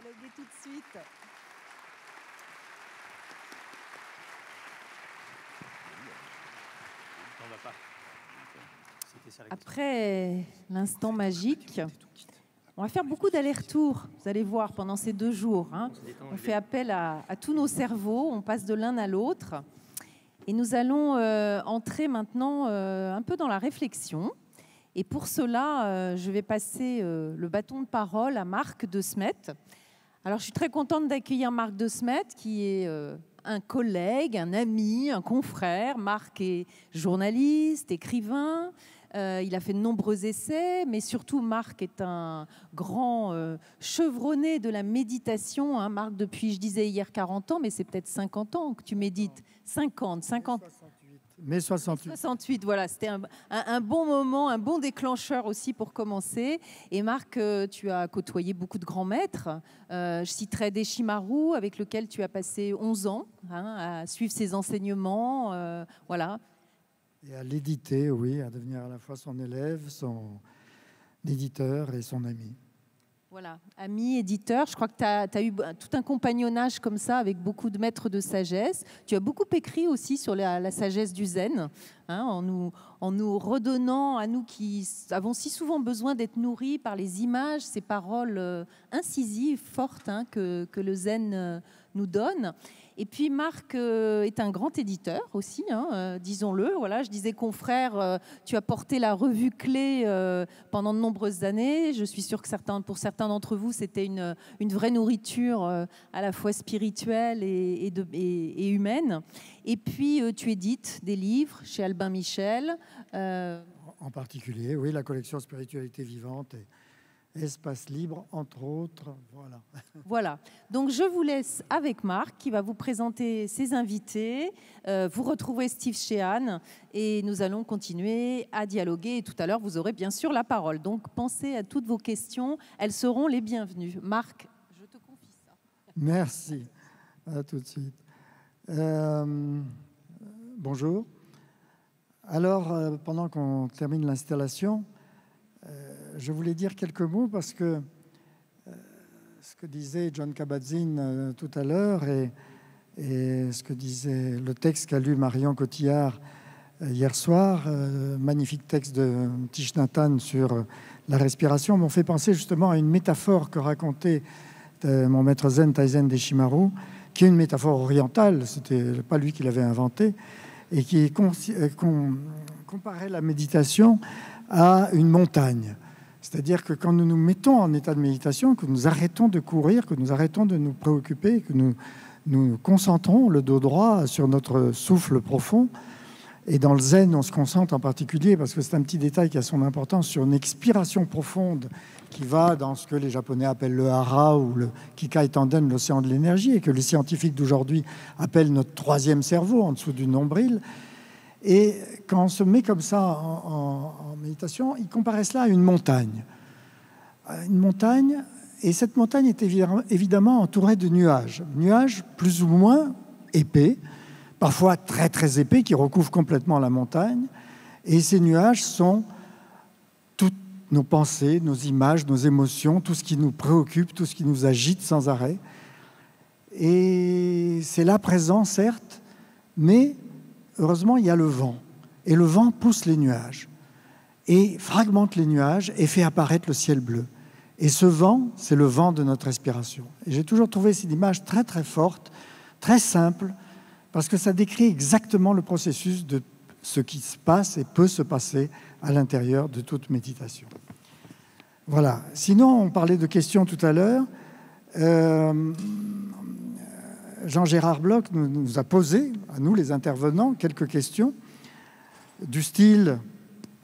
dialoguer tout de suite. Après l'instant magique, on va faire beaucoup d'allers-retours, vous allez voir, pendant ces 2 jours. On fait appel à tous nos cerveaux, on passe de l'un à l'autre. Et nous allons entrer maintenant un peu dans la réflexion. Et pour cela, je vais passer le bâton de parole à Marc De Smet. Alors, je suis très contente d'accueillir Marc De Smet, qui est un collègue, un ami, un confrère. Marc est journaliste, écrivain. Il a fait de nombreux essais, mais surtout, Marc est un grand chevronné de la méditation. Marc, depuis, je disais hier 40 ans, mais c'est peut-être 50 ans que tu médites. 50. Mai 68. 68, voilà, c'était un bon moment, un bon déclencheur aussi pour commencer. Et Marc, tu as côtoyé beaucoup de grands maîtres. Je citerai Deshimaru, avec lequel tu as passé 11 ans à suivre ses enseignements. Voilà. Et à l'éditer, oui, à devenir à la fois son élève, son éditeur et son ami. Voilà, ami, éditeur. Je crois que tu as eu tout un compagnonnage comme ça avec beaucoup de maîtres de sagesse. Tu as beaucoup écrit aussi sur la sagesse du zen, en nous redonnant, à nous qui avons si souvent besoin d'être nourris par les images, ces paroles incisives, fortes que le zen nous donne. Et puis Marc est un grand éditeur aussi, disons-le. Voilà, je disais confrère, tu as porté la revue Clé pendant de nombreuses années. Je suis sûre que pour certains d'entre vous, c'était une vraie nourriture à la fois spirituelle et humaine. Et puis tu édites des livres chez Albin Michel. En particulier, oui, la collection Spiritualité vivante et Espace libre, entre autres. Voilà. Voilà. Donc, je vous laisse avec Marc qui va vous présenter ses invités. Vous retrouvez Steve Shehan et nous allons continuer à dialoguer. Et tout à l'heure, vous aurez bien sûr la parole. Donc, pensez à toutes vos questions. Elles seront les bienvenues. Marc, je te confie ça. Merci. À tout de suite. Bonjour. Alors, pendant qu'on termine l'installation, je voulais dire quelques mots parce que ce que disait John Kabat-Zinn tout à l'heure et ce que disait le texte qu'a lu Marion Cotillard hier soir, magnifique texte de Thich Nhat Hanh sur la respiration, m'ont fait penser justement à une métaphore que racontait mon maître zen Taizen Deshimaru, qui est une métaphore orientale, c'était pas lui qui l'avait inventée, et qui comparait la méditation à une montagne. C'est-à-dire que quand nous nous mettons en état de méditation, que nous arrêtons de courir, que nous arrêtons de nous préoccuper, que nous nous concentrons le dos droit sur notre souffle profond. Et dans le zen, on se concentre en particulier, parce que c'est un petit détail qui a son importance, sur une expiration profonde qui va dans ce que les Japonais appellent le hara ou le Kikai Tanden, l'océan de l'énergie, et que les scientifiques d'aujourd'hui appellent notre 3e cerveau, en dessous du nombril. Et quand on se met comme ça en méditation, il comparait cela à une montagne. Une montagne, et cette montagne est évidemment entourée de nuages. Nuages plus ou moins épais, parfois très très épais, qui recouvrent complètement la montagne. Et ces nuages sont toutes nos pensées, nos images, nos émotions, tout ce qui nous préoccupe, tout ce qui nous agite sans arrêt. Et c'est là présent, certes, mais heureusement, il y a le vent. Et le vent pousse les nuages et fragmente les nuages et fait apparaître le ciel bleu. Et ce vent, c'est le vent de notre respiration. Et j'ai toujours trouvé cette image très, très forte, très simple, parce que ça décrit exactement le processus de ce qui se passe et peut se passer à l'intérieur de toute méditation. Voilà. Sinon, on parlait de questions tout à l'heure. Jean-Gérard Bloch nous a posé, à nous les intervenants, quelques questions du style,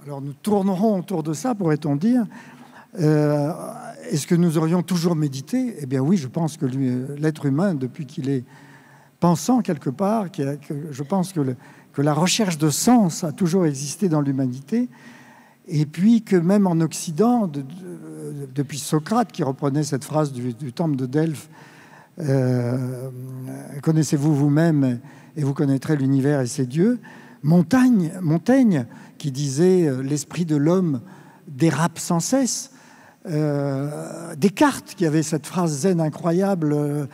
alors nous tournerons autour de ça, pourrait-on dire, est-ce que nous aurions toujours médité ? Eh bien oui, je pense que l'être humain, depuis qu'il est pensant quelque part, je pense que la recherche de sens a toujours existé dans l'humanité, et puis que même en Occident, depuis Socrate, qui reprenait cette phrase du temple de Delphes, connaissez-vous vous-même et vous connaîtrez l'univers et ses dieux. Montaigne qui disait l'esprit de l'homme dérape sans cesse, Descartes, qui avait cette phrase zen incroyable,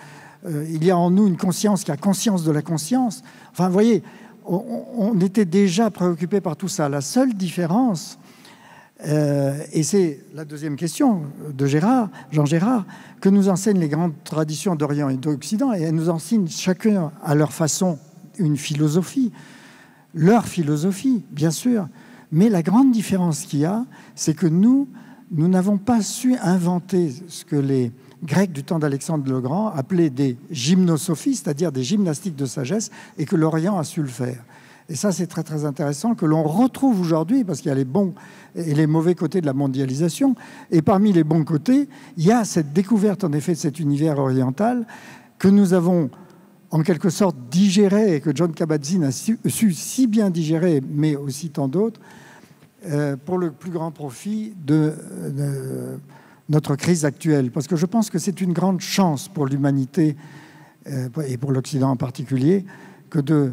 il y a en nous une conscience qui a conscience de la conscience. Enfin, vous voyez, on était déjà préoccupé par tout ça. La seule différence, et c'est la deuxième question de Jean Gérard, que nous enseignent les grandes traditions d'Orient et d'Occident, et elles nous enseignent chacun à leur façon une philosophie, leur philosophie, bien sûr. Mais la grande différence qu'il y a, c'est que nous n'avons pas su inventer ce que les Grecs du temps d'Alexandre le Grand appelaient des gymnosophies, c'est-à-dire des gymnastiques de sagesse, et que l'Orient a su le faire. Et ça, c'est très, très intéressant, que l'on retrouve aujourd'hui, parce qu'il y a les bons et les mauvais côtés de la mondialisation. Et parmi les bons côtés, il y a cette découverte, en effet, de cet univers oriental que nous avons, en quelque sorte, digéré, et que Jon Kabat-Zinn a su si bien digérer, mais aussi tant d'autres, pour le plus grand profit de notre crise actuelle. Parce que je pense que c'est une grande chance pour l'humanité, et pour l'Occident en particulier, que de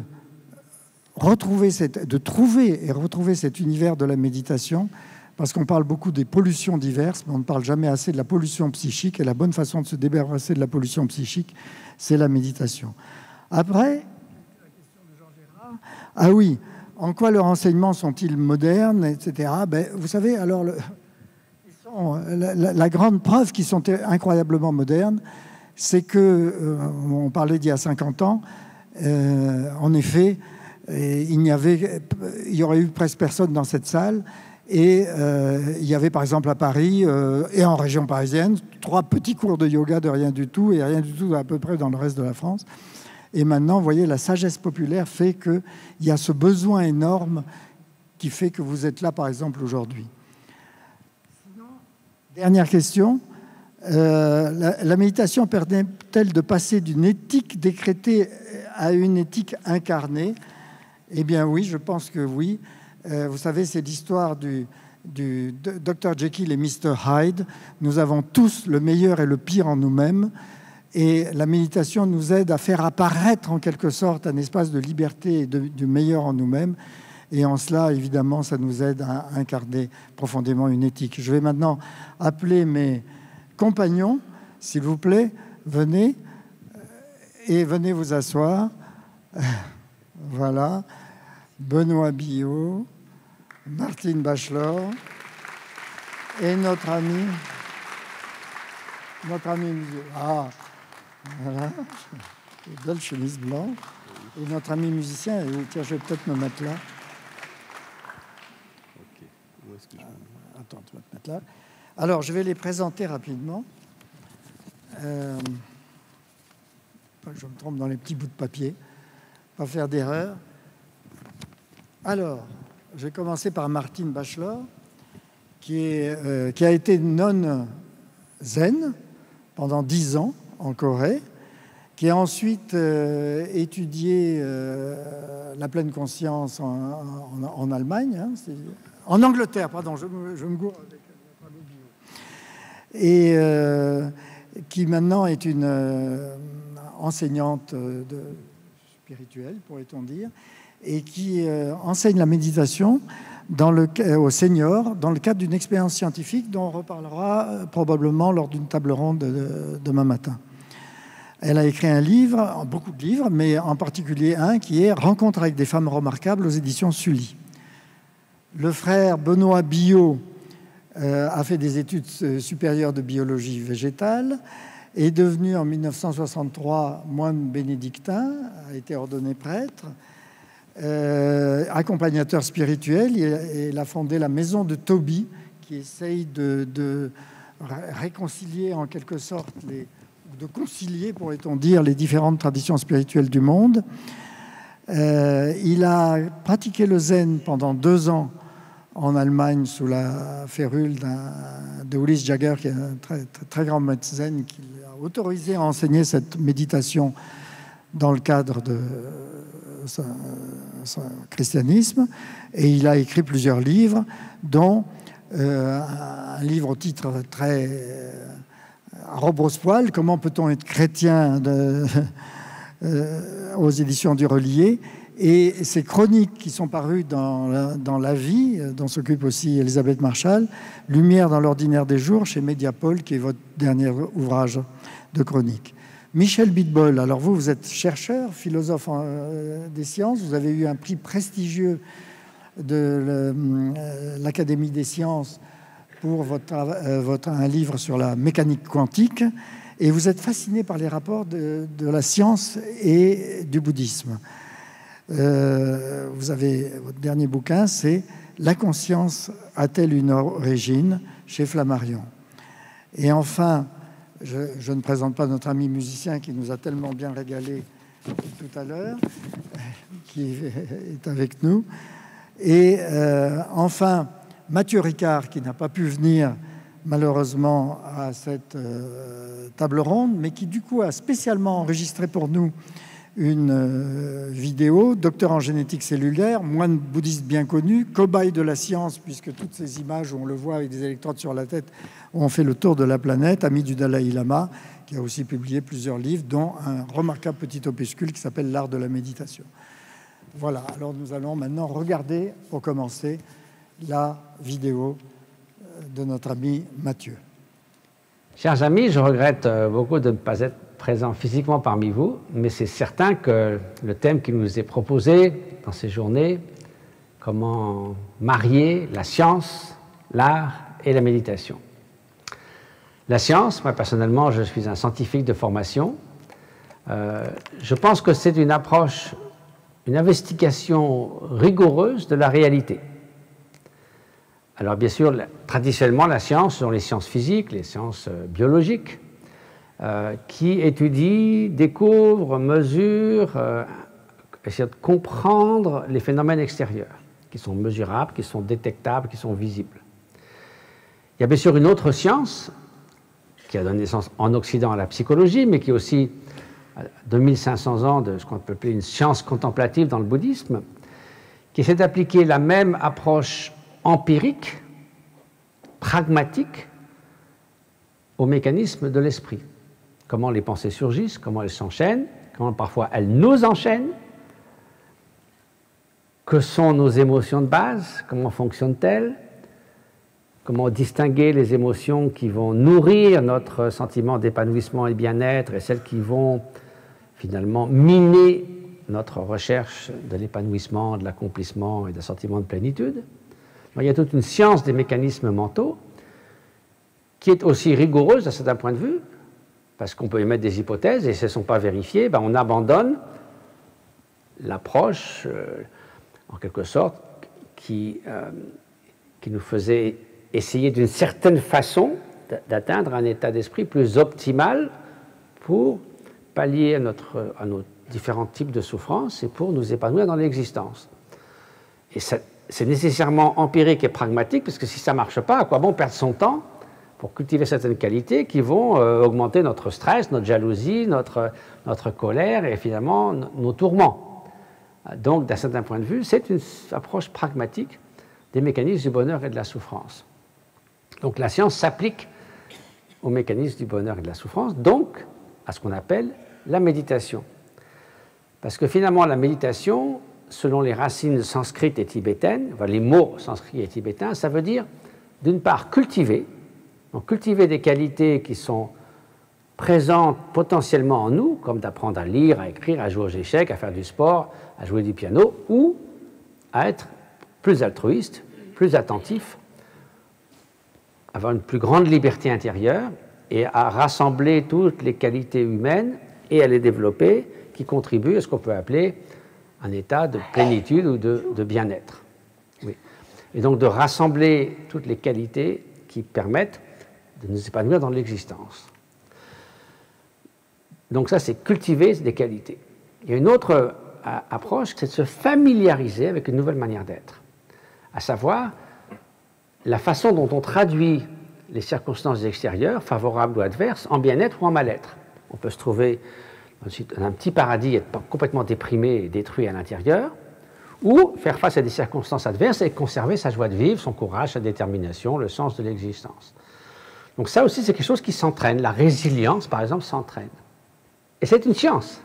trouver et retrouver cet univers de la méditation, parce qu'on parle beaucoup des pollutions diverses, mais on ne parle jamais assez de la pollution psychique, et la bonne façon de se débarrasser de la pollution psychique, c'est la méditation. Après, la question de Jean Gérard, ah oui, en quoi leurs enseignements sont-ils modernes, etc. Ben, vous savez, alors, la grande preuve qu'ils sont incroyablement modernes, c'est que, on parlait d'il y a 50 ans, en effet, il y aurait eu presque personne dans cette salle, et il y avait par exemple à Paris et en région parisienne 3 petits cours de yoga de rien du tout, et rien du tout à peu près dans le reste de la France. Et maintenant, vous voyez, la sagesse populaire fait qu'il y a ce besoin énorme qui fait que vous êtes là, par exemple, aujourd'hui. Dernière question. La méditation permet-elle de passer d'une éthique décrétée à une éthique incarnée? Eh bien oui, je pense que oui. Vous savez, c'est l'histoire du Dr Jekyll et Mr Hyde. Nous avons tous le meilleur et le pire en nous-mêmes. Et la méditation nous aide à faire apparaître en quelque sorte un espace de liberté et du meilleur en nous-mêmes. Et en cela, évidemment, ça nous aide à incarner profondément une éthique. Je vais maintenant appeler mes compagnons, s'il vous plaît, venez vous asseoir. Voilà, Benoît Billot, Martine Bachelor et notre ami ah, voilà, belle chemise blanche, et notre ami musicien. Tiens, je vais peut-être me mettre là. Ok. Où est-ce que je Attends, tu vas te mettre là. Alors, je vais les présenter rapidement. Je me trompe dans les petits bouts de papier. Pas faire d'erreur. Alors, je vais commencer par Martine Bachelor, qui a été nonne zen pendant 10 ans en Corée, qui a ensuite étudié la pleine conscience en Allemagne, hein, en Angleterre, pardon, je me gourre avec le bio. Et qui maintenant est une enseignante spirituelle, pourrait-on dire, et qui enseigne la méditation aux seniors dans le cadre d'une expérience scientifique dont on reparlera probablement lors d'une table ronde demain matin. Elle a écrit un livre, beaucoup de livres, mais en particulier un qui est « Rencontre avec des femmes remarquables » aux éditions Sully. Le frère Benoît Billot a fait des études supérieures de biologie végétale, est devenu en 1963 moine bénédictin, a été ordonné prêtre, accompagnateur spirituel. Il a fondé la maison de Toby, qui essaye de réconcilier en quelque sorte, de concilier, pourrait-on dire, les différentes traditions spirituelles du monde. Il a pratiqué le zen pendant 2 ans en Allemagne sous la férule de Ulrich Jagger, qui est un très, très, très grand maître zen, qui l'a autorisé à enseigner cette méditation dans le cadre de son christianisme. Et il a écrit plusieurs livres, dont un livre au titre très à Robespierre, « Comment peut-on être chrétien ?» aux éditions du Relier, Et ces chroniques qui sont parues dans La Vie, dont s'occupe aussi Elisabeth Marshall, Lumière dans l'ordinaire des jours, chez Mediapol, qui est votre dernier ouvrage de chronique. Michel Bitbol, alors vous êtes chercheur, philosophe des sciences, vous avez eu un prix prestigieux de l'Académie des sciences pour un livre sur la mécanique quantique, et vous êtes fasciné par les rapports de la science et du bouddhisme. Votre dernier bouquin, c'est « La conscience a-t-elle une origine ?» chez Flammarion. Et enfin, je ne présente pas notre ami musicien qui nous a tellement bien régalé tout à l'heure, qui est avec nous. Et enfin, Mathieu Ricard, qui n'a pas pu venir malheureusement à cette table ronde, mais qui du coup a spécialement enregistré pour nous une vidéo, docteur en génétique cellulaire, moine bouddhiste bien connu, cobaye de la science, puisque toutes ces images où on le voit avec des électrodes sur la tête ont fait le tour de la planète, ami du Dalai Lama, qui a aussi publié plusieurs livres, dont un remarquable petit opuscule qui s'appelle L'art de la méditation. Voilà, alors nous allons maintenant regarder, pour commencer, la vidéo de notre ami Mathieu. Chers amis, je regrette beaucoup de ne pas être présent physiquement parmi vous, mais c'est certain que le thème qui nous est proposé dans ces journées, comment marier la science, l'art et la méditation. La science, moi personnellement, je suis un scientifique de formation. Je pense que c'est une approche, une investigation rigoureuse de la réalité. Alors bien sûr, traditionnellement, la science, ce sont les sciences physiques, les sciences biologiques, qui étudient, découvrent, mesurent, essaient de comprendre les phénomènes extérieurs, qui sont mesurables, qui sont détectables, qui sont visibles. Il y a bien sûr une autre science, qui a donné naissance en Occident à la psychologie, mais qui est aussi 2500 ans de ce qu'on peut appeler une science contemplative dans le bouddhisme, qui essaie d'appliquer la même approche empirique, pragmatique, au mécanisme de l'esprit. Comment les pensées surgissent, comment elles s'enchaînent, comment parfois elles nous enchaînent, que sont nos émotions de base, comment fonctionnent-elles, comment distinguer les émotions qui vont nourrir notre sentiment d'épanouissement et de bien-être et celles qui vont finalement miner notre recherche de l'épanouissement, de l'accomplissement et d'un sentiment de plénitude. Il y a toute une science des mécanismes mentaux qui est aussi rigoureuse à certains points de vue, parce qu'on peut émettre des hypothèses et si elles ne sont pas vérifiées, on abandonne l'approche, en quelque sorte, qui nous faisait essayer d'une certaine façon d'atteindre un état d'esprit plus optimal pour pallier à nos différents types de souffrances et pour nous épanouir dans l'existence. Et c'est nécessairement empirique et pragmatique, parce que si ça ne marche pas, à quoi bon perdre son temps pour cultiver certaines qualités qui vont augmenter notre stress, notre jalousie, notre colère et finalement nos tourments. Donc, d'un certain point de vue, c'est une approche pragmatique des mécanismes du bonheur et de la souffrance. Donc, la science s'applique aux mécanismes du bonheur et de la souffrance, donc à ce qu'on appelle la méditation. Parce que finalement, la méditation, selon les racines sanskrites et tibétaines, enfin, les mots sanskrits et tibétains, ça veut dire, d'une part, cultiver. Donc, cultiver des qualités qui sont présentes potentiellement en nous, comme d'apprendre à lire, à écrire, à jouer aux échecs, à faire du sport, à jouer du piano, ou à être plus altruiste, plus attentif, avoir une plus grande liberté intérieure et à rassembler toutes les qualités humaines et à les développer qui contribuent à ce qu'on peut appeler un état de plénitude ou de bien-être. Oui. Et donc de rassembler toutes les qualités qui permettent de nous épanouir dans l'existence. Donc ça, c'est cultiver des qualités. Il y a une autre approche, c'est de se familiariser avec une nouvelle manière d'être, à savoir la façon dont on traduit les circonstances extérieures, favorables ou adverses, en bien-être ou en mal-être. On peut se trouver dans un petit paradis, être complètement déprimé et détruit à l'intérieur, ou faire face à des circonstances adverses et conserver sa joie de vivre, son courage, sa détermination, le sens de l'existence. Donc ça aussi, c'est quelque chose qui s'entraîne. La résilience, par exemple, s'entraîne. Et c'est une science,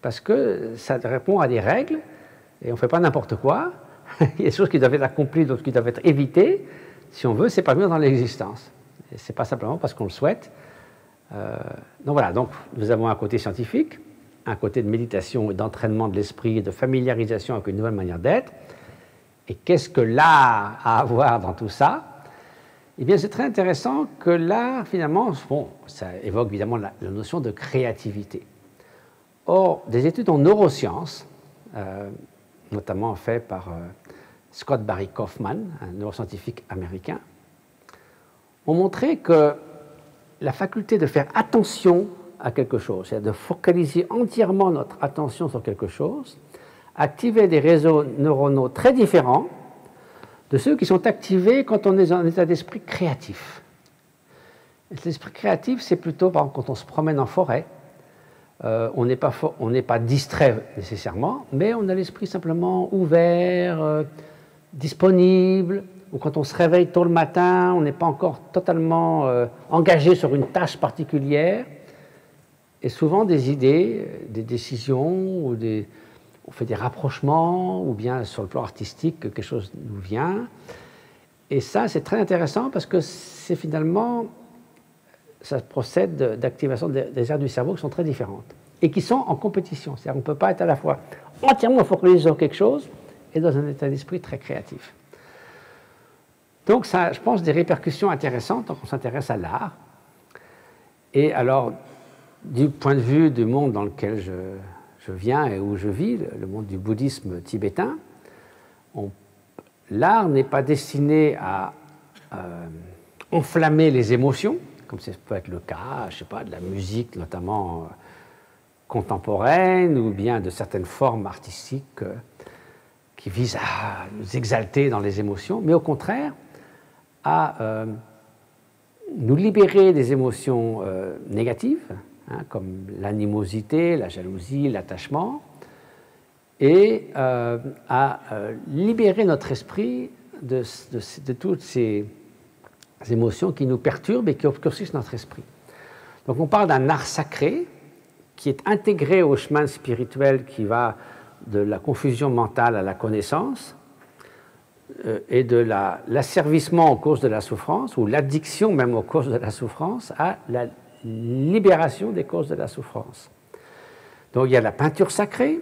parce que ça répond à des règles Et on ne fait pas n'importe quoi. Il y a des choses qui doivent être accomplies, d'autres qui doivent être évitées, si on veut s'épanouir dans l'existence. Et ce n'est pas simplement parce qu'on le souhaite. Donc voilà, donc, nous avons un côté scientifique, un côté de méditation et d'entraînement de l'esprit, de familiarisation avec une nouvelle manière d'être. Et qu'est-ce que l'art a à voir dans tout ça? Eh bien, c'est très intéressant que l'art, finalement, bon, ça évoque évidemment la notion de créativité. Or, des études en neurosciences, notamment faites par Scott Barry Kaufman, un neuroscientifique américain, ont montré que la faculté de faire attention à quelque chose, c'est-à-dire de focaliser entièrement notre attention sur quelque chose, activait des réseaux neuronaux très différents de ceux qui sont activés quand on est dans un état d'esprit créatif. L'esprit créatif, c'est plutôt, par exemple, quand on se promène en forêt, on n'est pas distrait nécessairement, mais on a l'esprit simplement ouvert, disponible, ou quand on se réveille tôt le matin, on n'est pas encore totalement engagé sur une tâche particulière, et souvent des idées, des décisions, on fait des rapprochements, ou bien sur le plan artistique, quelque chose nous vient. Et ça, c'est très intéressant parce que c'est finalement, ça procède d'activation des aires du cerveau qui sont très différentes et qui sont en compétition. C'est-à-dire qu'on ne peut pas être à la fois entièrement focalisé sur quelque chose et dans un état d'esprit très créatif. Donc ça, je pense, des répercussions intéressantes quand on s'intéresse à l'art. Et alors, du point de vue du monde dans lequel je viens et où je vis, le monde du bouddhisme tibétain, l'art n'est pas destiné à enflammer les émotions, comme ça peut être le cas, je sais pas, de la musique notamment contemporaine, ou bien de certaines formes artistiques qui visent à nous exalter dans les émotions, mais au contraire, à nous libérer des émotions négatives, comme l'animosité, la jalousie, l'attachement, et à libérer notre esprit de toutes ces émotions qui nous perturbent et qui obscurcissent notre esprit. Donc on parle d'un art sacré qui est intégré au chemin spirituel qui va de la confusion mentale à la connaissance et de l'asservissement aux causes de la souffrance, ou l'addiction même aux causes de la souffrance, à la libération des causes de la souffrance. Donc il y a la peinture sacrée,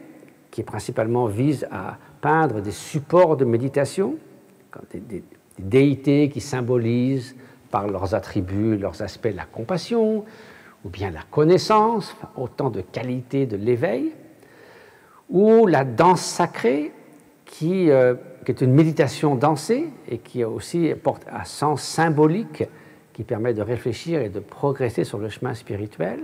qui principalement vise à peindre des supports de méditation, des déités qui symbolisent par leurs attributs, leurs aspects, la compassion, ou bien la connaissance, autant de qualités de l'éveil, ou la danse sacrée, qui est une méditation dansée et qui aussi porte un sens symbolique qui permet de réfléchir et de progresser sur le chemin spirituel.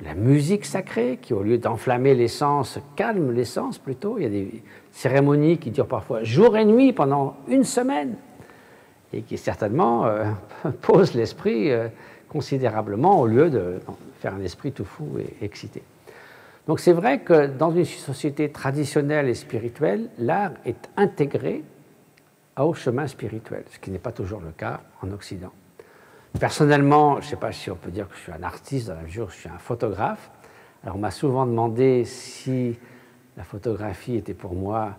La musique sacrée, qui au lieu d'enflammer les sens, calme les sens plutôt. Il y a des cérémonies qui durent parfois jour et nuit pendant une semaine et qui certainement posent l'esprit considérablement au lieu de faire un esprit tout fou et excité. Donc c'est vrai que dans une société traditionnelle et spirituelle, l'art est intégré au chemin spirituel, ce qui n'est pas toujours le cas en Occident. Personnellement, je ne sais pas si on peut dire que je suis un artiste dans la mesure où je suis un photographe. Alors on m'a souvent demandé si la photographie était pour moi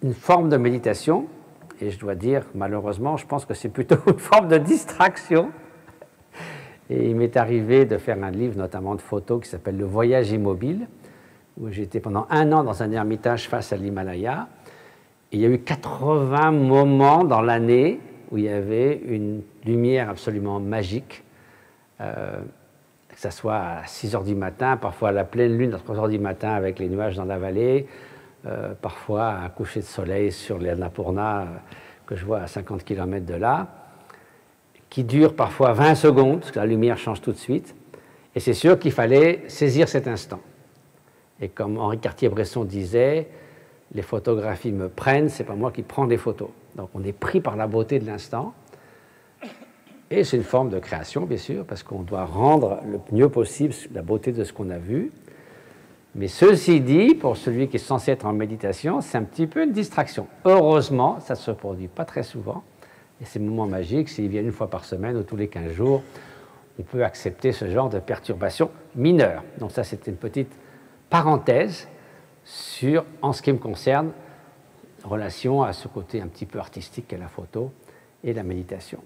une forme de méditation, et je dois dire, malheureusement, je pense que c'est plutôt une forme de distraction. Et il m'est arrivé de faire un livre, notamment de photos, qui s'appelle « Le voyage immobile », où j'étais pendant 1 an dans un ermitage face à l'Himalaya. Et il y a eu 80 moments dans l'année où il y avait une lumière absolument magique, que ce soit à 6 heures du matin, parfois à la pleine lune à 3 heures du matin avec les nuages dans la vallée, parfois un coucher de soleil sur l'Annapurna que je vois à 50 km de là, qui dure parfois 20 secondes, parce que la lumière change tout de suite. Et c'est sûr qu'il fallait saisir cet instant. Et comme Henri Cartier-Bresson disait, les photographies me prennent, c'est pas moi qui prends des photos. Donc on est pris par la beauté de l'instant. Et c'est une forme de création, bien sûr, parce qu'on doit rendre le mieux possible la beauté de ce qu'on a vu. Mais ceci dit, pour celui qui est censé être en méditation, c'est un petit peu une distraction. Heureusement, ça ne se produit pas très souvent. Et ces moments magiques, s'ils viennent une fois par semaine ou tous les 15 jours, on peut accepter ce genre de perturbation mineure. Donc ça, c'était une petite parenthèse en ce qui me concerne, relation à ce côté un petit peu artistique qu'est la photo et la méditation.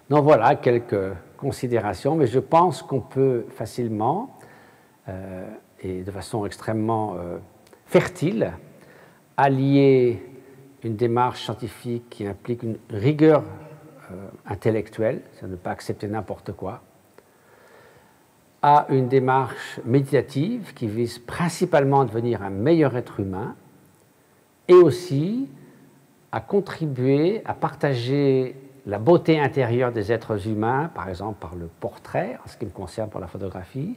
Donc voilà quelques considérations, mais je pense qu'on peut facilement et de façon extrêmement fertile allier une démarche scientifique qui implique une rigueur intellectuelle, c'est-à-dire ne pas accepter n'importe quoi, à une démarche méditative qui vise principalement à devenir un meilleur être humain et aussi à contribuer à partager la beauté intérieure des êtres humains, par exemple par le portrait, en ce qui me concerne pour la photographie,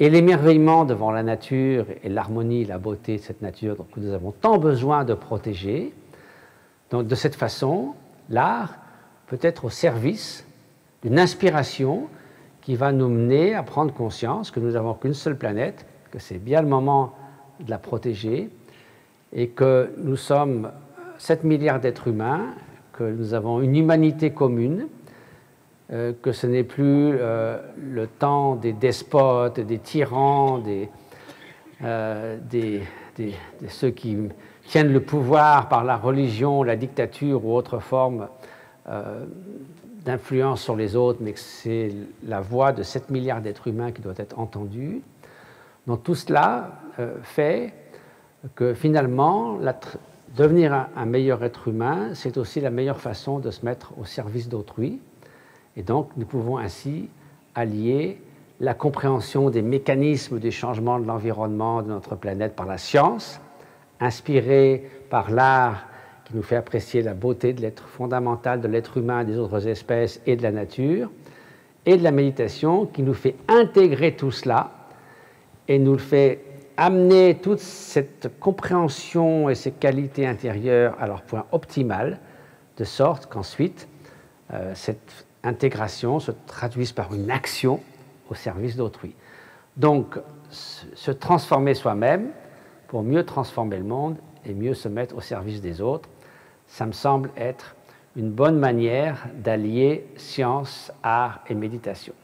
et l'émerveillement devant la nature et l'harmonie, la beauté de cette nature que nous avons tant besoin de protéger. Donc de cette façon, l'art peut être au service d'une inspiration qui va nous mener à prendre conscience que nous n'avons qu'une seule planète, que c'est bien le moment de la protéger, et que nous sommes 7 milliards d'êtres humains, que nous avons une humanité commune, que ce n'est plus le temps des despotes, des tyrans, de ceux qui tiennent le pouvoir par la religion, la dictature ou autre forme d'influence sur les autres, mais que c'est la voix de 7 milliards d'êtres humains qui doit être entendue. Donc tout cela fait que finalement, devenir un meilleur être humain, c'est aussi la meilleure façon de se mettre au service d'autrui. Et donc, nous pouvons ainsi allier la compréhension des mécanismes du changement de l'environnement de notre planète par la science, inspirée par l'art qui nous fait apprécier la beauté de l'être fondamental de l'être humain, des autres espèces et de la nature, et de la méditation qui nous fait intégrer tout cela et nous le fait amener toute cette compréhension et ces qualités intérieures à leur point optimal, de sorte qu'ensuite, cette intégration se traduise par une action au service d'autrui. Donc, se transformer soi-même pour mieux transformer le monde et mieux se mettre au service des autres, ça me semble être une bonne manière d'allier science, art et méditation.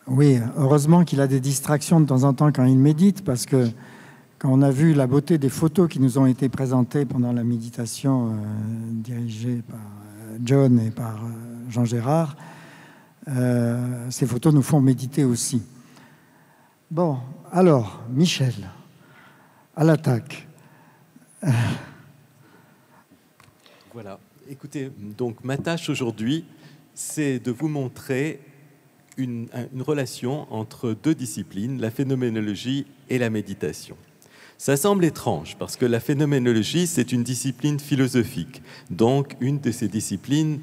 Oui, heureusement qu'il a des distractions de temps en temps quand il médite, parce que quand on a vu la beauté des photos qui nous ont été présentées pendant la méditation dirigée par John et par Jean Gérard, ces photos nous font méditer aussi. Bon, alors, Michel, à l'attaque. Voilà. Écoutez, donc ma tâche aujourd'hui, c'est de vous montrer une relation entre deux disciplines, la phénoménologie et la méditation. Ça semble étrange parce que la phénoménologie, c'est une discipline philosophique, donc une de ces disciplines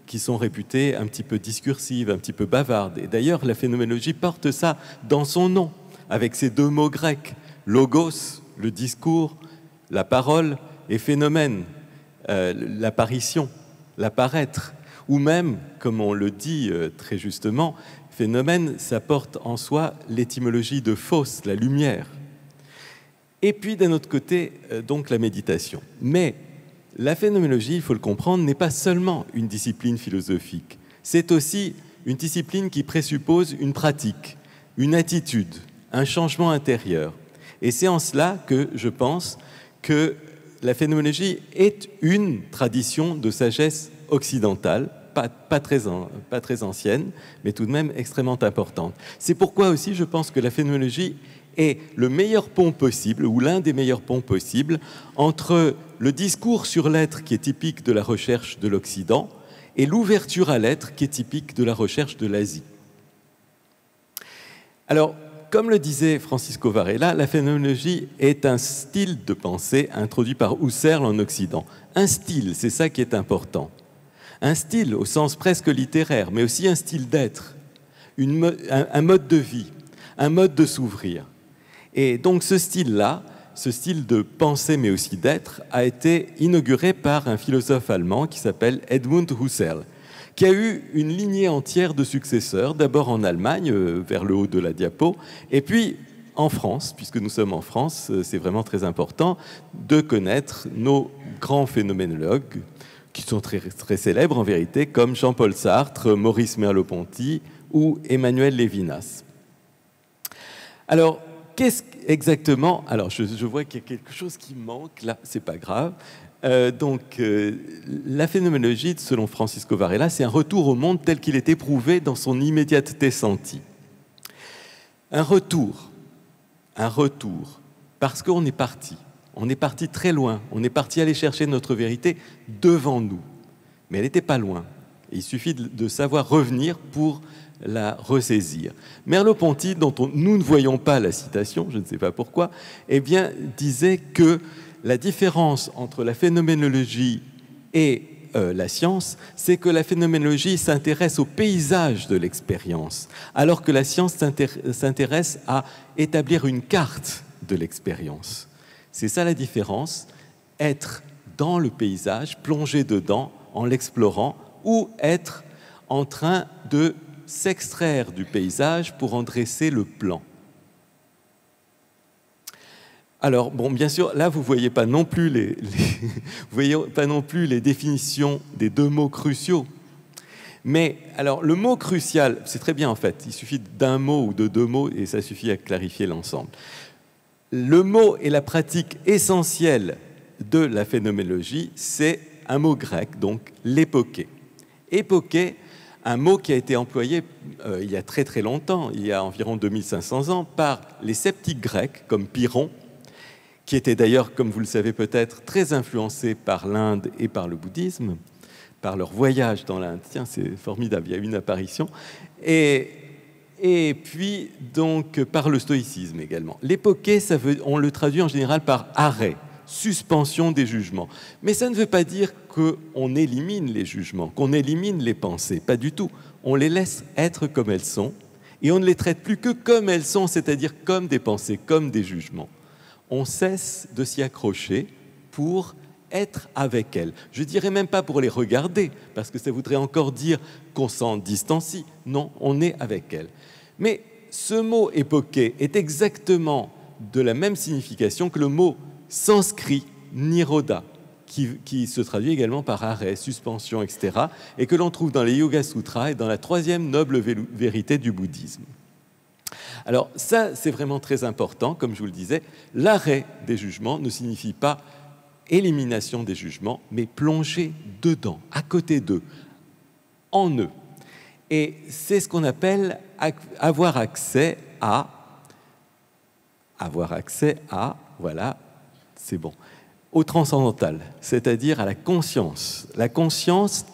qui sont réputées un petit peu discursives, un petit peu bavardes. Et d'ailleurs, la phénoménologie porte ça dans son nom, avec ces deux mots grecs, logos, le discours, la parole, et phénomène, l'apparition, l'apparaître. Ou même, comme on le dit très justement, phénomène, ça porte en soi l'étymologie de phos, la lumière. Et puis, d'un autre côté, donc la méditation. Mais la phénoménologie, il faut le comprendre, n'est pas seulement une discipline philosophique. C'est aussi une discipline qui présuppose une pratique, une attitude, un changement intérieur. Et c'est en cela que je pense que la phénoménologie est une tradition de sagesse occidentale, pas très ancienne, mais tout de même extrêmement importante. C'est pourquoi aussi je pense que la phénoménologie est le meilleur pont possible, ou l'un des meilleurs ponts possibles, entre le discours sur l'être qui est typique de la recherche de l'Occident et l'ouverture à l'être qui est typique de la recherche de l'Asie. Alors, comme le disait Francisco Varela, la phénoménologie est un style de pensée introduit par Husserl en Occident. Un style, c'est ça qui est important. Un style au sens presque littéraire, mais aussi un style d'être, un mode de vie, un mode de s'ouvrir. Et donc ce style-là, ce style de pensée mais aussi d'être, a été inauguré par un philosophe allemand qui s'appelle Edmund Husserl, qui a eu une lignée entière de successeurs, d'abord en Allemagne, vers le haut de la diapo, et puis en France, puisque nous sommes en France, c'est vraiment très important de connaître nos grands phénoménologues, qui sont très, très célèbres en vérité, comme Jean-Paul Sartre, Maurice Merleau-Ponty ou Emmanuel Lévinas. Alors, qu'est-ce exactement? Alors, je vois qu'il y a quelque chose qui manque, là, c'est pas grave. La phénoménologie, selon Francisco Varela, c'est un retour au monde tel qu'il est éprouvé dans son immédiateté sentie. Un retour, parce qu'on est parti très loin, on est parti aller chercher notre vérité devant nous, mais elle n'était pas loin. Il suffit de savoir revenir pour la ressaisir. Merleau-Ponty, dont nous ne voyons pas la citation, je ne sais pas pourquoi, eh bien, disait que la différence entre la phénoménologie et la science, c'est que la phénoménologie s'intéresse au paysage de l'expérience, alors que la science s'intéresse à établir une carte de l'expérience. C'est ça la différence, être dans le paysage, plonger dedans en l'explorant, ou être en train de s'extraire du paysage pour en dresser le plan. Alors, bon, bien sûr, là, vous ne voyez pas non plus les définitions des deux mots cruciaux. Mais, alors, le mot crucial, c'est très bien en fait, il suffit d'un mot ou de deux mots et ça suffit à clarifier l'ensemble. Le mot et la pratique essentielle de la phénoménologie, c'est un mot grec, donc l'époké. Époké, un mot qui a été employé il y a très très longtemps, il y a environ 2500 ans, par les sceptiques grecs, comme Pyrrhon, qui était d'ailleurs, comme vous le savez peut-être, très influencé par l'Inde et par le bouddhisme, par leur voyage dans l'Inde. Tiens, c'est formidable, il y a eu une apparition. Et puis, donc, par le stoïcisme également. L'époké, on le traduit en général par arrêt, suspension des jugements. Mais ça ne veut pas dire qu'on élimine les jugements, qu'on élimine les pensées, pas du tout. On les laisse être comme elles sont, et on ne les traite plus que comme elles sont, c'est-à-dire comme des pensées, comme des jugements. On cesse de s'y accrocher pour être avec elles. Je ne dirais même pas pour les regarder, parce que ça voudrait encore dire qu'on s'en distancie. Non, on est avec elles. Mais ce mot époké est exactement de la même signification que le mot sanskrit nirodha, qui se traduit également par arrêt, suspension, etc., et que l'on trouve dans les Yoga Sutras et dans la troisième noble vérité du bouddhisme. Alors ça, c'est vraiment très important, comme je vous le disais, l'arrêt des jugements ne signifie pas élimination des jugements, mais plonger dedans, à côté d'eux, en eux. Et c'est ce qu'on appelle avoir accès à, voilà, c'est bon, au transcendantal, c'est-à-dire à la conscience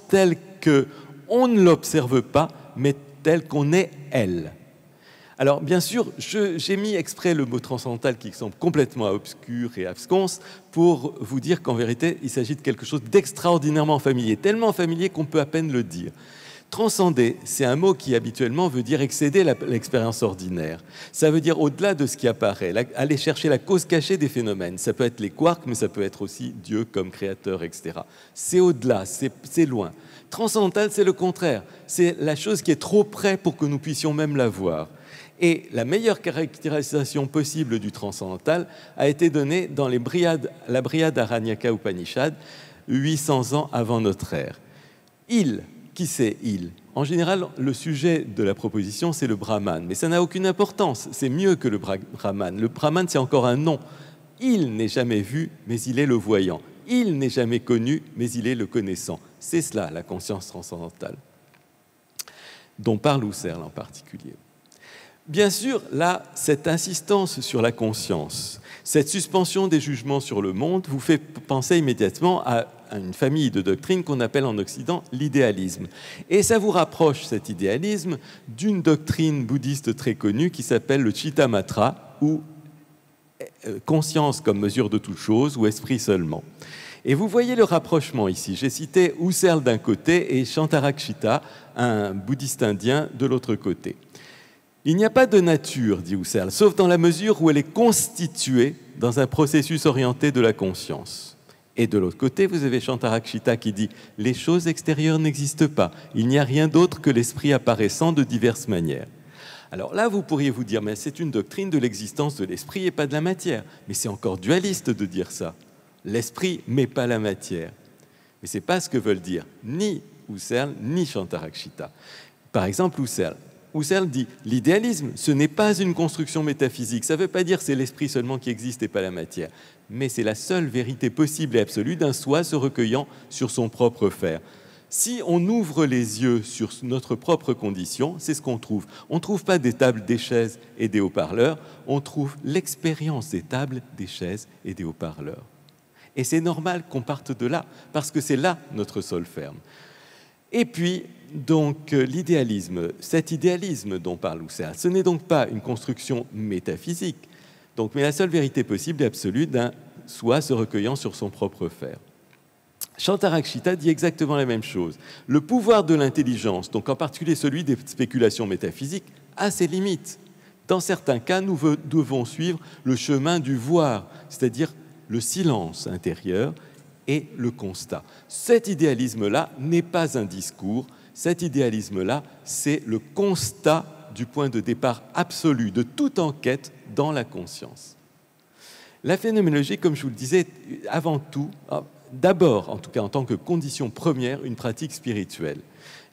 telle qu'on ne l'observe pas, mais telle qu'on est elle. Alors, bien sûr, j'ai mis exprès le mot transcendantal qui semble complètement obscur et absconce pour vous dire qu'en vérité, il s'agit de quelque chose d'extraordinairement familier, tellement familier qu'on peut à peine le dire. Transcender, c'est un mot qui habituellement veut dire excéder l'expérience ordinaire. Ça veut dire au-delà de ce qui apparaît, aller chercher la cause cachée des phénomènes. Ça peut être les quarks, mais ça peut être aussi Dieu comme créateur, etc. C'est au-delà, c'est loin. Transcendantal, c'est le contraire. C'est la chose qui est trop près pour que nous puissions même la voir. Et la meilleure caractérisation possible du transcendantal a été donnée dans la Brihad Aranyaka Upanishad, 800 ans avant notre ère. Qui c'est il? En général, le sujet de la proposition, c'est le Brahman, mais ça n'a aucune importance, c'est mieux que le Brahman. Le Brahman, c'est encore un nom. Il n'est jamais vu, mais il est le voyant. Il n'est jamais connu, mais il est le connaissant. C'est cela, la conscience transcendantale, dont parle Husserl en particulier. Bien sûr, là, cette insistance sur la conscience, cette suspension des jugements sur le monde vous fait penser immédiatement à une famille de doctrines qu'on appelle en Occident l'idéalisme. Et ça vous rapproche, cet idéalisme, d'une doctrine bouddhiste très connue qui s'appelle le Chittamatra, ou conscience comme mesure de toute chose, ou esprit seulement. Et vous voyez le rapprochement ici. J'ai cité Husserl d'un côté et Shantarakshita, un bouddhiste indien, de l'autre côté. Il n'y a pas de nature, dit Husserl, sauf dans la mesure où elle est constituée dans un processus orienté de la conscience. Et de l'autre côté, vous avez Shantarakshita qui dit « Les choses extérieures n'existent pas. Il n'y a rien d'autre que l'esprit apparaissant de diverses manières. » Alors là, vous pourriez vous dire, mais c'est une doctrine de l'existence de l'esprit et pas de la matière. Mais c'est encore dualiste de dire ça. L'esprit, mais pas la matière. Mais ce n'est pas ce que veulent dire ni Husserl, ni Chantarakshita. Par exemple, Husserl dit « L'idéalisme, ce n'est pas une construction métaphysique. Ça ne veut pas dire que c'est l'esprit seulement qui existe et pas la matière. Mais c'est la seule vérité possible et absolue d'un soi se recueillant sur son propre faire. » Si on ouvre les yeux sur notre propre condition, c'est ce qu'on trouve. On ne trouve pas des tables, des chaises et des haut-parleurs. On trouve l'expérience des tables, des chaises et des haut-parleurs. Et c'est normal qu'on parte de là, parce que c'est là notre sol ferme. Et puis, donc, l'idéalisme, cet idéalisme dont parle Husserl, ce n'est donc pas une construction métaphysique, donc, mais la seule vérité possible et absolue d'un soi se recueillant sur son propre faire. Chantarakshita dit exactement la même chose. Le pouvoir de l'intelligence, donc en particulier celui des spéculations métaphysiques, a ses limites. Dans certains cas, nous devons suivre le chemin du voir, c'est-à-dire le silence intérieur et le constat. Cet idéalisme-là n'est pas un discours, cet idéalisme-là, c'est le constat du point de départ absolu de toute enquête dans la conscience. La phénoménologie, comme je vous le disais, avant tout, d'abord, en tout cas en tant que condition première, une pratique spirituelle.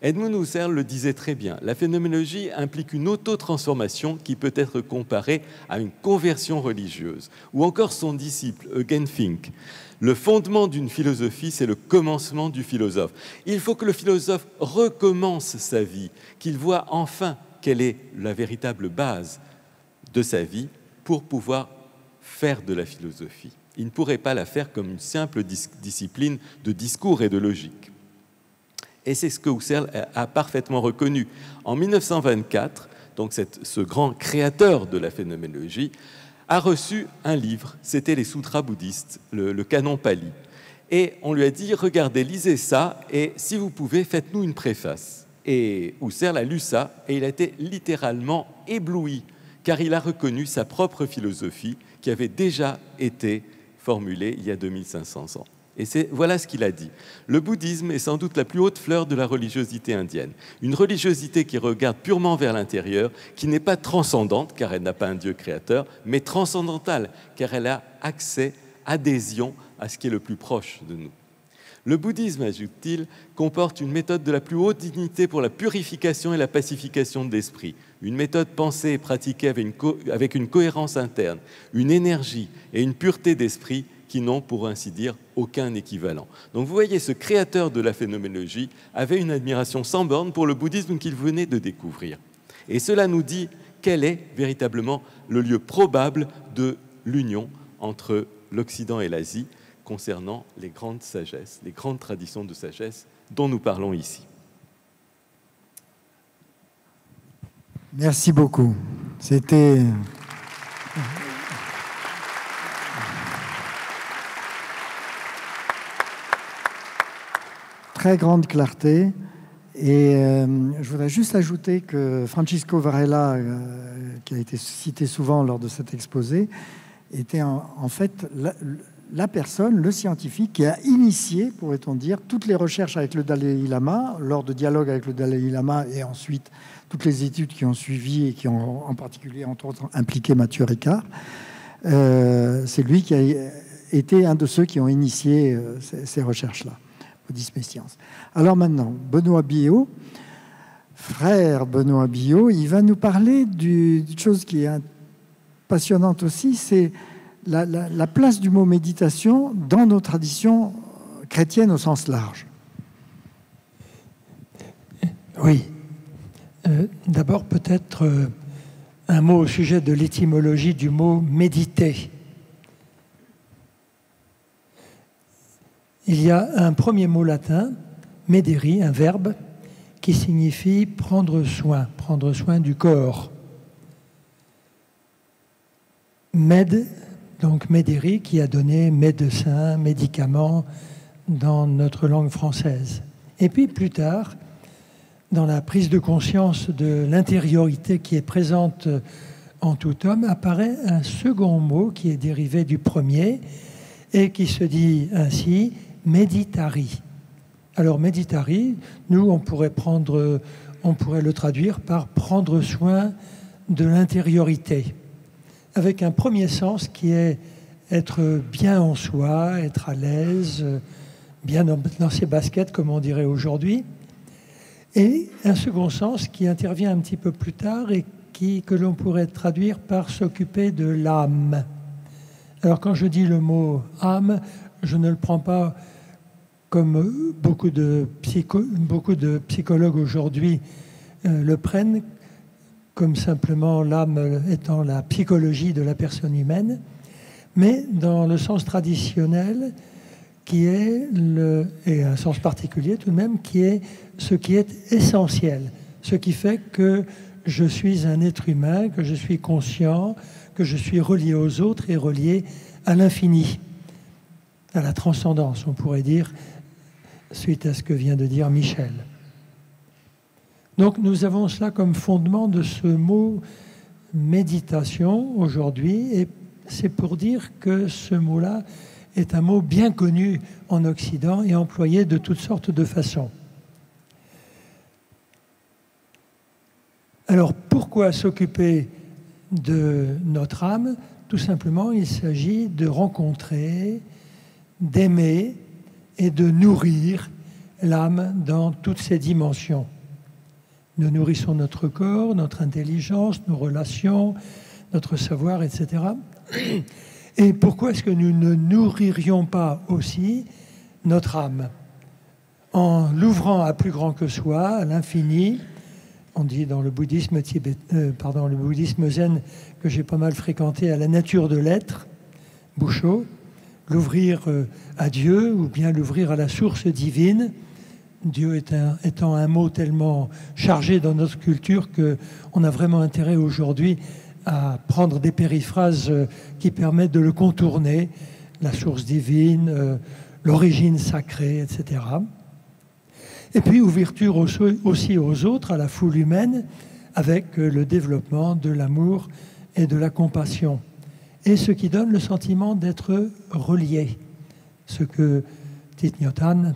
Edmund Husserl le disait très bien, la phénoménologie implique une auto-transformation qui peut être comparée à une conversion religieuse. Ou encore son disciple, Eugen Fink. Le fondement d'une philosophie, c'est le commencement du philosophe. Il faut que le philosophe recommence sa vie, qu'il voit enfin quelle est la véritable base de sa vie pour pouvoir faire de la philosophie. Il ne pourrait pas la faire comme une simple discipline de discours et de logique. Et c'est ce que Husserl a parfaitement reconnu. En 1924, donc ce grand créateur de la phénoménologie a reçu un livre, c'était les sutras bouddhistes, le canon Pali. Et on lui a dit, regardez, lisez ça, et si vous pouvez, faites-nous une préface. Et Husserl a lu ça, et il a été littéralement ébloui, car il a reconnu sa propre philosophie qui avait déjà été formulée il y a 2500 ans. Et voilà ce qu'il a dit. Le bouddhisme est sans doute la plus haute fleur de la religiosité indienne. Une religiosité qui regarde purement vers l'intérieur, qui n'est pas transcendante, car elle n'a pas un Dieu créateur, mais transcendantale, car elle a accès, adhésion à ce qui est le plus proche de nous. Le bouddhisme, ajoute-t-il, comporte une méthode de la plus haute dignité pour la purification et la pacification de l'esprit. Une méthode pensée et pratiquée avec une cohérence interne, une énergie et une pureté d'esprit qui n'ont, pour ainsi dire, aucun équivalent. Donc vous voyez, ce créateur de la phénoménologie avait une admiration sans borne pour le bouddhisme qu'il venait de découvrir. Et cela nous dit quel est véritablement le lieu probable de l'union entre l'Occident et l'Asie concernant les grandes sagesses, les grandes traditions de sagesse dont nous parlons ici. Merci beaucoup. C'était... très grande clarté. Et je voudrais juste ajouter que Francisco Varela, qui a été cité souvent lors de cet exposé, était en fait la personne, le scientifique, qui a initié, pourrait-on dire, toutes les recherches avec le Dalai Lama, lors de dialogues avec le Dalai Lama, et ensuite toutes les études qui ont suivi et qui ont en particulier, entre autres, impliqué Mathieu Ricard. C'est lui qui a été un de ceux qui ont initié ces recherches-là. Bouddhisme et sciences. Alors maintenant, Benoît Billot, frère Benoît Billot, il va nous parler d'une chose qui est passionnante aussi, c'est la place du mot méditation dans nos traditions chrétiennes au sens large. Oui. D'abord, peut-être un mot au sujet de l'étymologie du mot « méditer ». Il y a un premier mot latin, mederi, un verbe, qui signifie prendre soin du corps. Med, donc mederi, qui a donné médecin, médicament dans notre langue française. Et puis plus tard, dans la prise de conscience de l'intériorité qui est présente en tout homme, apparaît un second mot qui est dérivé du premier et qui se dit ainsi, meditari. Alors meditari, nous on pourrait le traduire par prendre soin de l'intériorité, avec un premier sens qui est être bien en soi, être à l'aise, bien dans ses baskets, comme on dirait aujourd'hui, et un second sens qui intervient un petit peu plus tard et que l'on pourrait traduire par s'occuper de l'âme. Alors quand je dis le mot âme, je ne le prends pas comme beaucoup de psychologues aujourd'hui le prennent, comme simplement l'âme étant la psychologie de la personne humaine, mais dans le sens traditionnel, qui est, et un sens particulier tout de même, qui est ce qui est essentiel, ce qui fait que je suis un être humain, que je suis conscient, que je suis relié aux autres et relié à l'infini, à la transcendance, on pourrait dire, suite à ce que vient de dire Michel. Donc nous avons cela comme fondement de ce mot méditation aujourd'hui, et c'est pour dire que ce mot-là est un mot bien connu en Occident et employé de toutes sortes de façons. Alors pourquoi s'occuper de notre âme? Tout simplement, il s'agit de rencontrer, d'aimer et de nourrir l'âme dans toutes ses dimensions. Nous nourrissons notre corps, notre intelligence, nos relations, notre savoir, etc. Et pourquoi est-ce que nous ne nourririons pas aussi notre âme en l'ouvrant à plus grand que soi, à l'infini? On dit dans le bouddhisme le bouddhisme zen que j'ai pas mal fréquenté, à la nature de l'être, Busho, l'ouvrir à Dieu ou bien l'ouvrir à la source divine. Dieu étant un mot tellement chargé dans notre culture qu'on a vraiment intérêt aujourd'hui à prendre des périphrases qui permettent de le contourner, la source divine, l'origine sacrée, etc. Et puis ouverture aussi aux autres, à la foule humaine, avec le développement de l'amour et de la compassion. Et ce qui donne le sentiment d'être relié, ce que Thich Nhat Hanh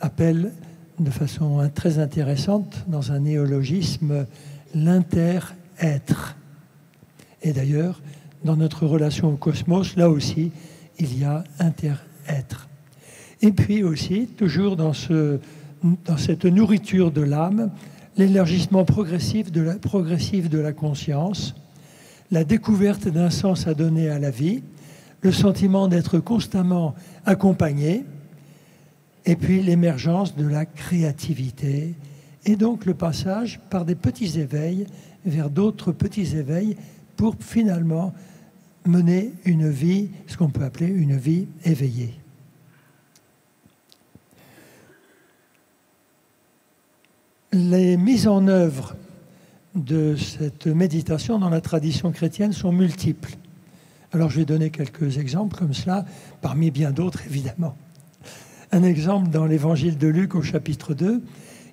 appelle de façon très intéressante, dans un néologisme, l'inter-être. Et d'ailleurs, dans notre relation au cosmos, là aussi, il y a inter-être. Et puis aussi, toujours dans cette nourriture de l'âme, l'élargissement progressif de la conscience, la découverte d'un sens à donner à la vie, le sentiment d'être constamment accompagné, et puis l'émergence de la créativité, et donc le passage par des petits éveils vers d'autres petits éveils pour finalement mener une vie, ce qu'on peut appeler une vie éveillée. Les mises en œuvre de cette méditation dans la tradition chrétienne sont multiples. Alors je vais donner quelques exemples comme cela, parmi bien d'autres évidemment. Un exemple dans l'évangile de Luc au chapitre 2,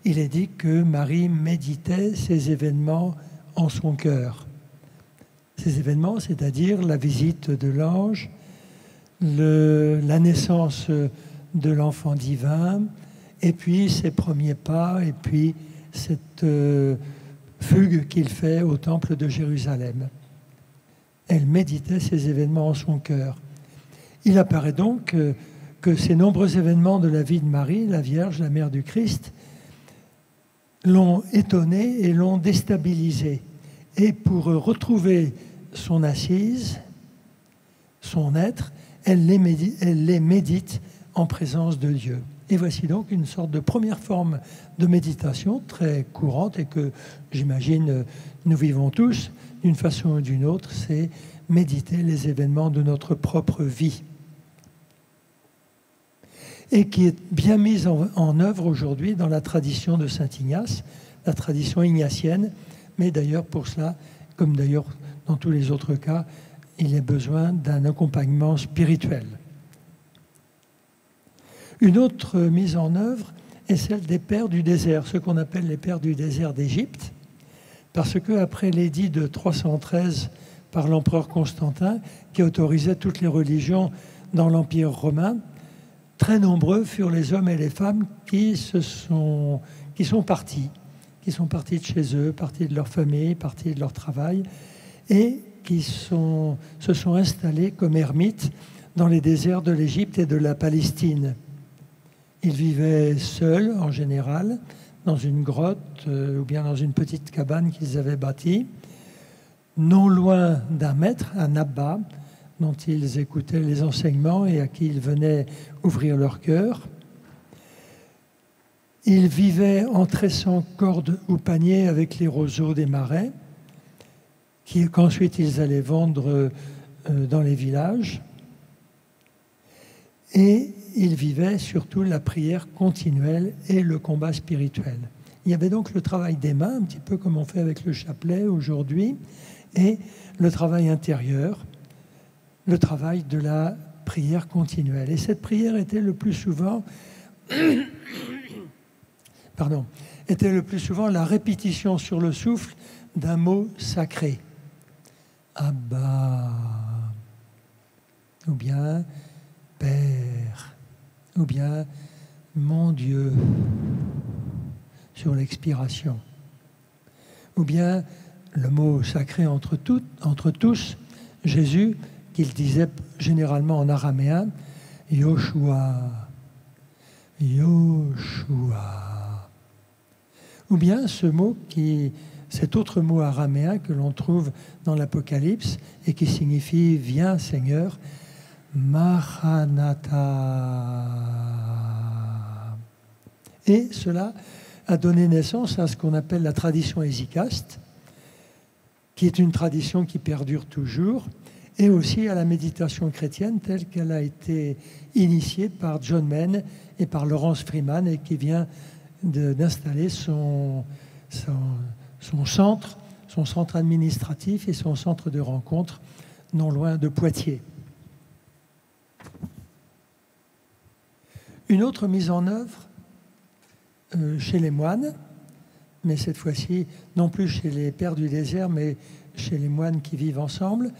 il est dit que Marie méditait ces événements en son cœur. Ces événements, c'est-à-dire la visite de l'ange, la naissance de l'enfant divin, et puis ses premiers pas, et puis cette fugue qu'il fait au temple de Jérusalem. Elle méditait ces événements en son cœur. Il apparaît donc que ces nombreux événements de la vie de Marie, la Vierge, la mère du Christ, l'ont étonnée et l'ont déstabilisée. Et pour retrouver son assise, son être, elle les médite en présence de Dieu. Et voici donc une sorte de première forme de méditation très courante et que j'imagine nous vivons tous d'une façon ou d'une autre, c'est méditer les événements de notre propre vie. Et qui est bien mise en œuvre aujourd'hui dans la tradition de Saint Ignace, la tradition ignatienne, mais d'ailleurs pour cela, comme d'ailleurs dans tous les autres cas, il y a besoin d'un accompagnement spirituel. Une autre mise en œuvre est celle des pères du désert, ce qu'on appelle les pères du désert d'Égypte, parce qu'après l'édit de 313 par l'empereur Constantin, qui autorisait toutes les religions dans l'Empire romain, très nombreux furent les hommes et les femmes qui sont partis, qui sont partis de chez eux, partis de leur famille, partis de leur travail, et qui se sont installés comme ermites dans les déserts de l'Égypte et de la Palestine. Ils vivaient seuls, en général, dans une grotte ou bien dans une petite cabane qu'ils avaient bâtie, non loin d'un maître, un abba, dont ils écoutaient les enseignements et à qui ils venaient ouvrir leur cœur. Ils vivaient en tressant cordes ou paniers avec les roseaux des marais, qu'ensuite ils allaient vendre dans les villages. Et ils vivaient surtout la prière continuelle et le combat spirituel. Il y avait donc le travail des mains, un petit peu comme on fait avec le chapelet aujourd'hui, et le travail intérieur, le travail de la prière continuelle. Et cette prière était le plus souvent la répétition sur le souffle d'un mot sacré. Abba, ou bien Père, ou bien mon Dieu, sur l'expiration, ou bien le mot sacré entre tous, Jésus, qu'il disait généralement en araméen, Yoshua, Yoshua. Ou bien cet autre mot araméen que l'on trouve dans l'Apocalypse et qui signifie « Viens Seigneur », Maranatha. Et cela a donné naissance à ce qu'on appelle la tradition hésychaste, qui est une tradition qui perdure toujours, et aussi à la méditation chrétienne telle qu'elle a été initiée par John Maine et par Lawrence Freeman, et qui vient d'installer son centre administratif et son centre de rencontre non loin de Poitiers. Une autre mise en œuvre chez les moines, mais cette fois-ci non plus chez les pères du désert, mais chez les moines qui vivent ensemble,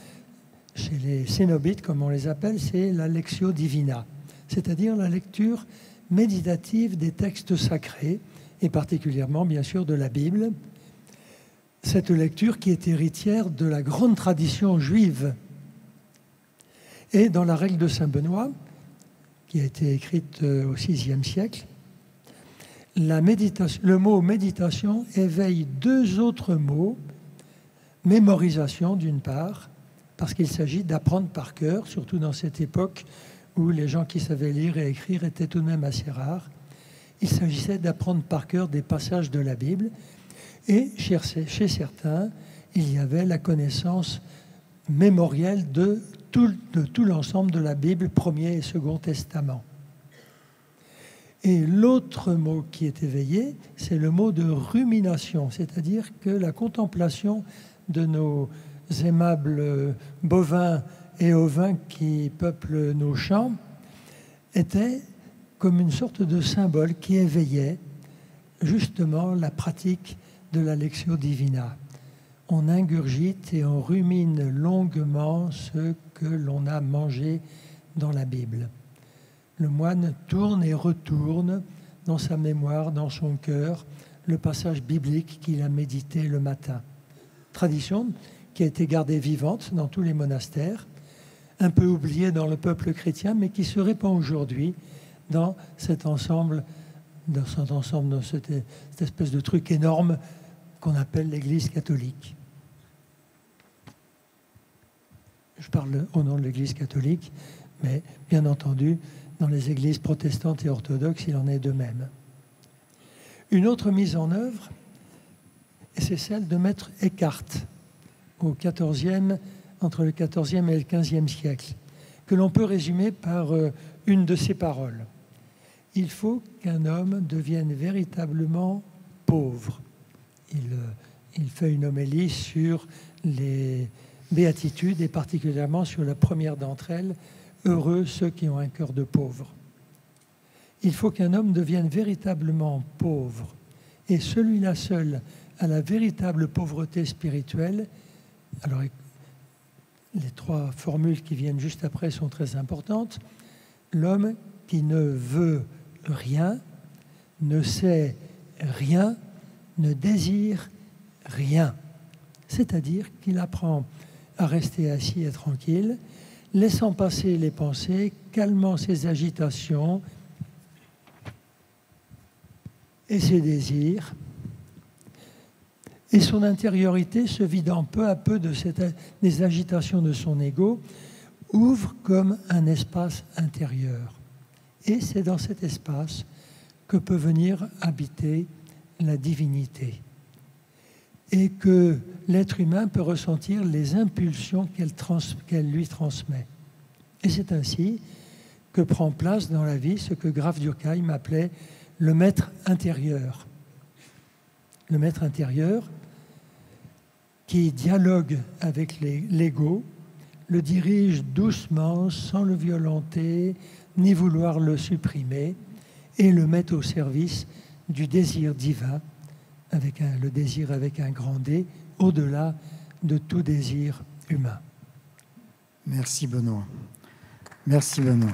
chez les cénobites comme on les appelle, c'est la lectio divina, c'est-à-dire la lecture méditative des textes sacrés, et particulièrement bien sûr de la Bible. Cette lecture qui est héritière de la grande tradition juive. Et dans la règle de Saint Benoît, qui a été écrite au VIe siècle, le mot méditation éveille deux autres mots, mémorisation d'une part, parce qu'il s'agit d'apprendre par cœur, surtout dans cette époque où les gens qui savaient lire et écrire étaient tout de même assez rares. Il s'agissait d'apprendre par cœur des passages de la Bible, et chez certains, il y avait la connaissance mémorielle de tout l'ensemble de la Bible, Premier et Second Testament. Et l'autre mot qui est éveillé, c'est le mot de rumination, c'est-à-dire que la contemplation de nos aimables bovins et ovins qui peuplent nos champs était comme une sorte de symbole qui éveillait justement la pratique de la lectio divina. On ingurgite et on rumine longuement ce que l'on a mangé dans la Bible. Le moine tourne et retourne dans sa mémoire, dans son cœur, le passage biblique qu'il a médité le matin. Tradition qui a été gardée vivante dans tous les monastères, un peu oubliée dans le peuple chrétien, mais qui se répand aujourd'hui dans cet ensemble, dans cette espèce de truc énorme qu'on appelle l'Église catholique. Je parle au nom de l'Église catholique, mais bien entendu, dans les églises protestantes et orthodoxes, il en est de même. Une autre mise en œuvre, c'est celle de Maître Eckhart, entre le XIVe et le XVe siècle, que l'on peut résumer par une de ses paroles. Il faut qu'un homme devienne véritablement pauvre. Il fait une homélie sur les béatitudes et particulièrement sur la première d'entre elles, heureux ceux qui ont un cœur de pauvre. Il faut qu'un homme devienne véritablement pauvre, et celui-là seul a la véritable pauvreté spirituelle. Alors, les trois formules qui viennent juste après sont très importantes. L'homme qui ne veut rien, ne sait rien ne désire rien. C'est-à-dire qu'il apprend à rester assis et tranquille, laissant passer les pensées, calmant ses agitations et ses désirs, et son intériorité, se vidant peu à peu des agitations de son ego, ouvre comme un espace intérieur. Et c'est dans cet espace que peut venir habiter la divinité. Et que l'être humain peut ressentir les impulsions qu'elle lui transmet. Et c'est ainsi que prend place dans la vie ce que Graf Durkheim appelait le maître intérieur. Le maître intérieur qui dialogue avec l'ego, le dirige doucement, sans le violenter, ni vouloir le supprimer, et le met au service du désir divin, le désir avec un grand D, au-delà de tout désir humain. Merci Benoît. Merci Benoît.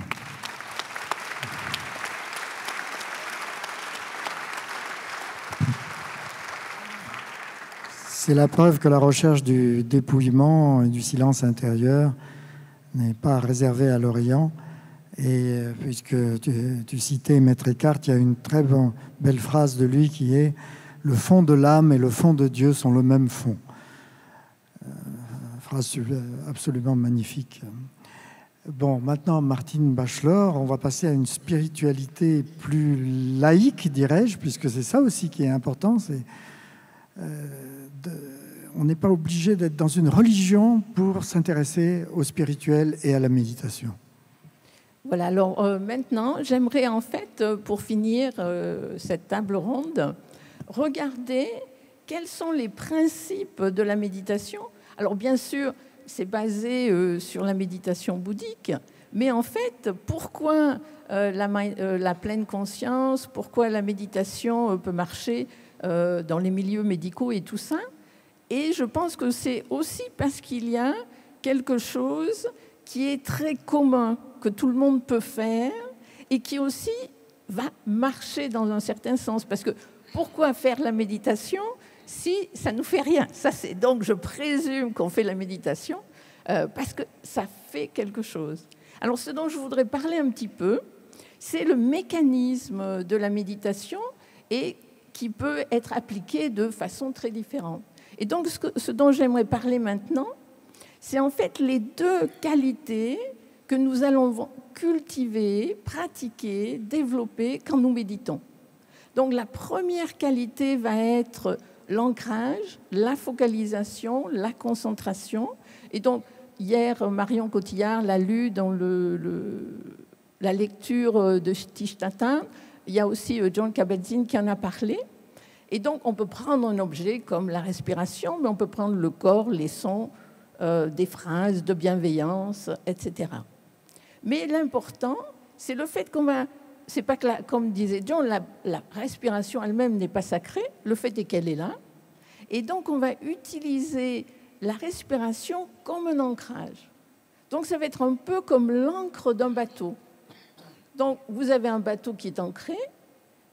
C'est la preuve que la recherche du dépouillement et du silence intérieur n'est pas réservée à l'Orient. Et puisque tu citais Maître Eckhart, il y a une très belle phrase de lui qui est « Le fond de l'âme et le fond de Dieu sont le même fond ». Phrase absolument magnifique. Bon, maintenant, Martine Bachelor, on va passer à une spiritualité plus laïque, dirais-je, puisque c'est ça aussi qui est important. On n'est pas obligé d'être dans une religion pour s'intéresser au spirituel et à la méditation. Voilà, alors maintenant, j'aimerais en fait, pour finir cette table ronde, regarder quels sont les principes de la méditation. Alors bien sûr, c'est basé sur la méditation bouddhique, mais en fait, pourquoi la pleine conscience, pourquoi la méditation peut marcher dans les milieux médicaux et tout ça. Et je pense que c'est aussi parce qu'il y a quelque chose qui est très commun, que tout le monde peut faire, et qui aussi va marcher dans un certain sens. Parce que pourquoi faire la méditation si ça ne nous fait rien? Donc je présume qu'on fait la méditation parce que ça fait quelque chose. Alors ce dont je voudrais parler un petit peu, c'est le mécanisme de la méditation et qui peut être appliqué de façon très différente. Et donc ce dont j'aimerais parler maintenant, c'est en fait les deux qualités que nous allons cultiver, pratiquer, développer quand nous méditons. Donc la première qualité va être l'ancrage, la focalisation, la concentration. Et donc hier, Marion Cotillard l'a lu dans la lecture de Thich Nhat Hanh. Il y a aussi Jon Kabat-Zinn qui en a parlé. Et donc on peut prendre un objet comme la respiration, mais on peut prendre le corps, les sons, des phrases de bienveillance, etc. Mais l'important, c'est le fait qu'on va... C'est pas que, comme disait John, la respiration elle-même n'est pas sacrée, le fait est qu'elle est là. Et donc, on va utiliser la respiration comme un ancrage. Donc, ça va être un peu comme l'ancre d'un bateau. Donc, vous avez un bateau qui est ancré,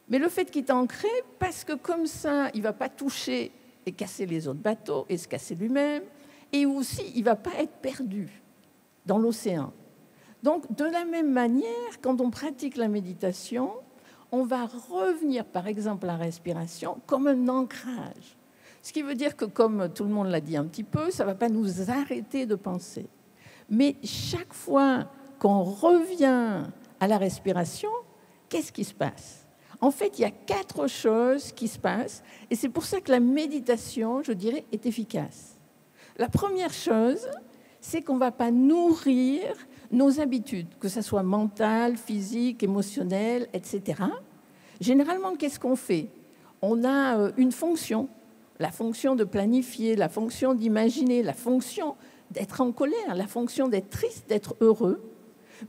mais le fait qu'il est ancré, parce que comme ça, il ne va pas toucher et casser les autres bateaux et se casser lui-même, et aussi, il ne va pas être perdu dans l'océan. Donc, de la même manière, quand on pratique la méditation, on va revenir, par exemple, à la respiration comme un ancrage. Ce qui veut dire que, comme tout le monde l'a dit un petit peu, ça ne va pas nous arrêter de penser. Mais chaque fois qu'on revient à la respiration, qu'est-ce qui se passe? En fait, il y a 4 choses qui se passent, et c'est pour ça que la méditation, je dirais, est efficace. La première chose, c'est qu'on ne va pas nourrir nos habitudes, que ce soit mentales, physiques, émotionnelles, etc. Généralement, qu'est-ce qu'on fait? On a une fonction, la fonction de planifier, la fonction d'imaginer, la fonction d'être en colère, la fonction d'être triste, d'être heureux.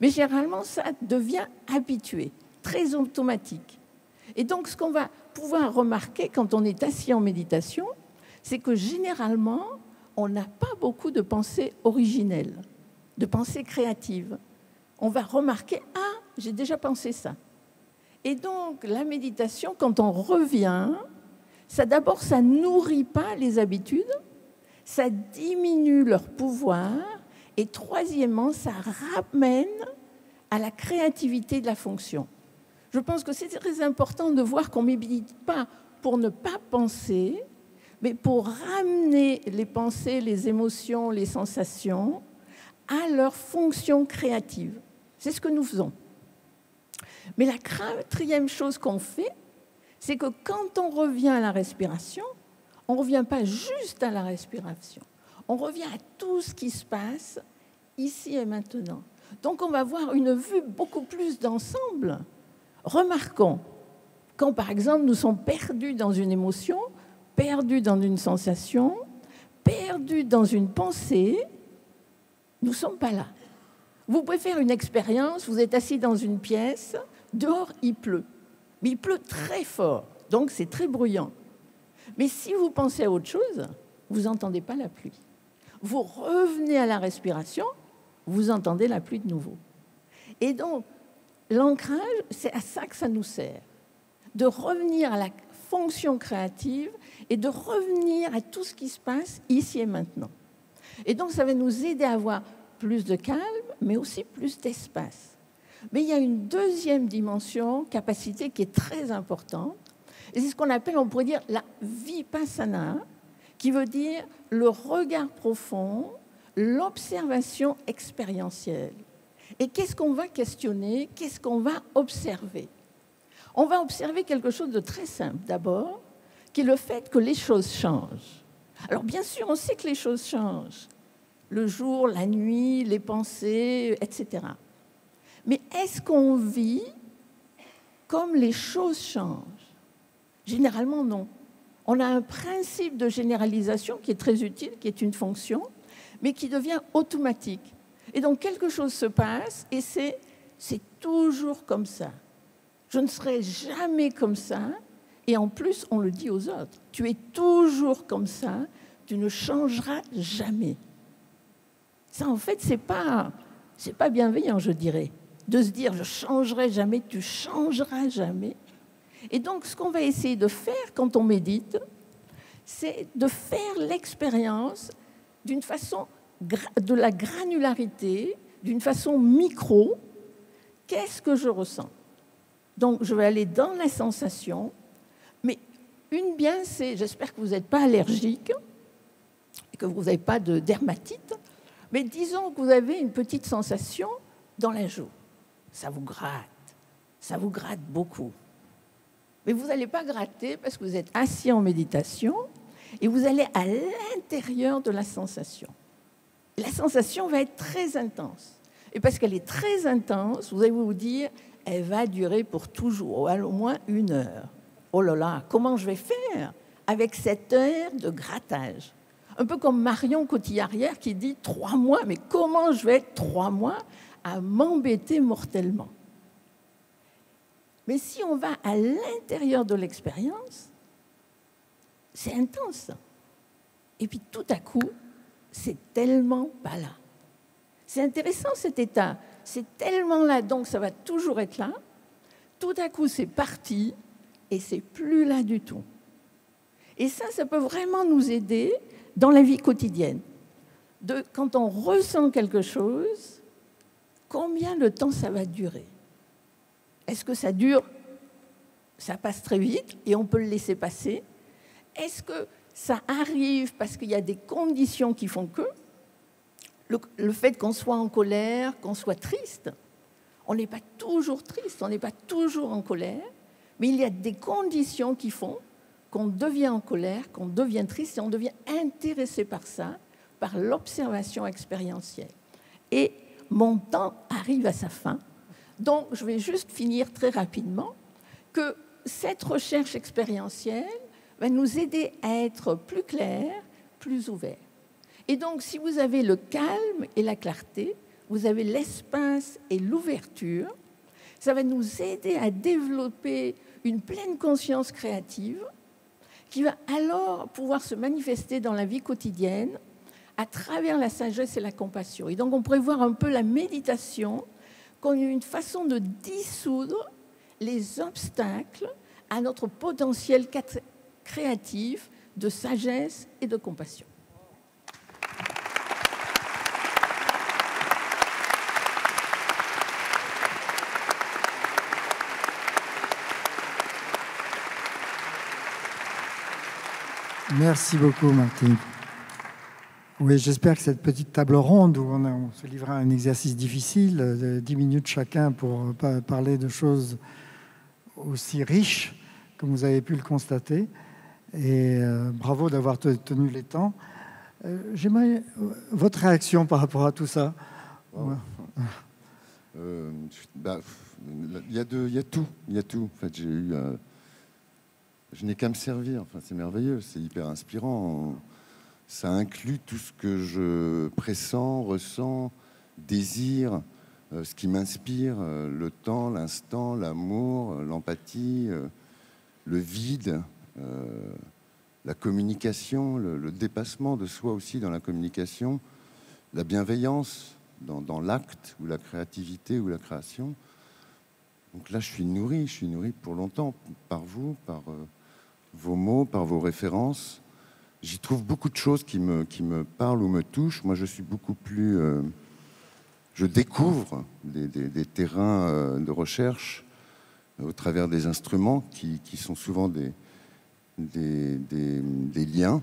Mais généralement, ça devient habitué, très automatique. Et donc, ce qu'on va pouvoir remarquer quand on est assis en méditation, c'est que généralement, on n'a pas beaucoup de pensées originelles, de pensées créatives. On va remarquer « Ah, j'ai déjà pensé ça ». Et donc, la méditation, quand on revient, D'abord, ça nourrit pas les habitudes, ça diminue leur pouvoir, et troisièmement, ça ramène à la créativité de la fonction. Je pense que c'est très important de voir qu'on ne médite pas pour ne pas penser, mais pour ramener les pensées, les émotions, les sensations à leur fonction créative. C'est ce que nous faisons. Mais la quatrième chose qu'on fait, c'est que quand on revient à la respiration, on ne revient pas juste à la respiration, on revient à tout ce qui se passe ici et maintenant. Donc on va avoir une vue beaucoup plus d'ensemble. Remarquons, quand par exemple nous sommes perdus dans une émotion, perdus dans une sensation, perdus dans une pensée, nous ne sommes pas là. Vous pouvez faire une expérience, vous êtes assis dans une pièce, dehors il pleut, mais il pleut très fort, donc c'est très bruyant. Mais si vous pensez à autre chose, vous n'entendez pas la pluie. Vous revenez à la respiration, vous entendez la pluie de nouveau. Et donc, l'ancrage, c'est à ça que ça nous sert, de revenir à la fonction créative et de revenir à tout ce qui se passe ici et maintenant. Et donc, ça va nous aider à avoir plus de calme, mais aussi plus d'espace. Mais il y a une deuxième dimension, capacité, qui est très importante. Et c'est ce qu'on appelle, on pourrait dire, la vipassana, qui veut dire le regard profond, l'observation expérientielle. Et qu'est-ce qu'on va questionner? Qu'est-ce qu'on va observer? On va observer quelque chose de très simple, d'abord, qui est le fait que les choses changent. Alors, bien sûr, on sait que les choses changent. Le jour, la nuit, les pensées, etc. Mais est-ce qu'on vit comme les choses changent? Généralement, non. On a un principe de généralisation qui est très utile, qui est une fonction, mais qui devient automatique. Et donc, quelque chose se passe et c'est toujours comme ça. Je ne serai jamais comme ça. Et en plus, on le dit aux autres. Tu es toujours comme ça, tu ne changeras jamais. Ça, en fait, c'est pas bienveillant, je dirais, de se dire « je changerai jamais », tu changeras jamais. Et donc, ce qu'on va essayer de faire quand on médite, c'est de faire l'expérience d'une façon de la granularité, d'une façon micro. Qu'est-ce que je ressens? Donc, je vais aller dans la sensation, mais une bien, c'est, j'espère que vous n'êtes pas allergique et que vous n'avez pas de dermatite, mais disons que vous avez une petite sensation dans la joue. Ça vous gratte beaucoup. Mais vous n'allez pas gratter parce que vous êtes assis en méditation et vous allez à l'intérieur de la sensation. La sensation va être très intense. Et parce qu'elle est très intense, vous allez vous dire, elle va durer pour toujours, au moins 1 heure. Oh là là, comment je vais faire avec cette heure de grattage? Un peu comme Marion Cotillard qui dit 3 mois, mais comment je vais être 3 mois à m'embêter mortellement? Mais si on va à l'intérieur de l'expérience, c'est intense. Et puis tout à coup, c'est tellement pas là. C'est intéressant cet état. C'est tellement là, donc ça va toujours être là. Tout à coup, c'est parti et c'est plus là du tout. Et ça peut vraiment nous aider dans la vie quotidienne. Quand on ressent quelque chose, combien de temps ça va durer? Est-ce que ça dure? Ça passe très vite et on peut le laisser passer. Est-ce que ça arrive parce qu'il y a des conditions qui font que le fait qu'on soit en colère, qu'on soit triste, on n'est pas toujours triste, on n'est pas toujours en colère, mais il y a des conditions qui font qu'on devient en colère, qu'on devient triste et on devient intéressé par ça, par l'observation expérientielle. Et mon temps arrive à sa fin. Donc, je vais juste finir très rapidement que cette recherche expérientielle va nous aider à être plus clairs, plus ouverts. Et donc, si vous avez le calme et la clarté, vous avez l'espace et l'ouverture, ça va nous aider à développer une pleine conscience créative qui va alors pouvoir se manifester dans la vie quotidienne à travers la sagesse et la compassion. Et donc, on pourrait voir un peu la méditation comme une façon de dissoudre les obstacles à notre potentiel créative, de sagesse et de compassion. Merci beaucoup, Martine. Oui, j'espère que cette petite table ronde où on se livrera à un exercice difficile, de 10 minutes chacun pour parler de choses aussi riches, comme vous avez pu le constater. Et bravo d'avoir tenu les temps. J'aimerais votre réaction par rapport à tout ça. Wow. Il y a tout. En fait, je n'ai qu'à me servir. Enfin, c'est merveilleux, c'est hyper inspirant. Ça inclut tout ce que je pressens, ressens, désire, ce qui m'inspire, le temps, l'instant, l'amour, l'empathie, le vide, la communication, le dépassement de soi aussi dans la communication, la bienveillance dans l'acte ou la créativité ou la création. Donc là, je suis nourri pour longtemps par vous, par vos mots, par vos références. J'y trouve beaucoup de choses qui me parlent ou me touchent. Moi, je suis beaucoup plus... je découvre des terrains de recherche au travers des instruments qui sont souvent des liens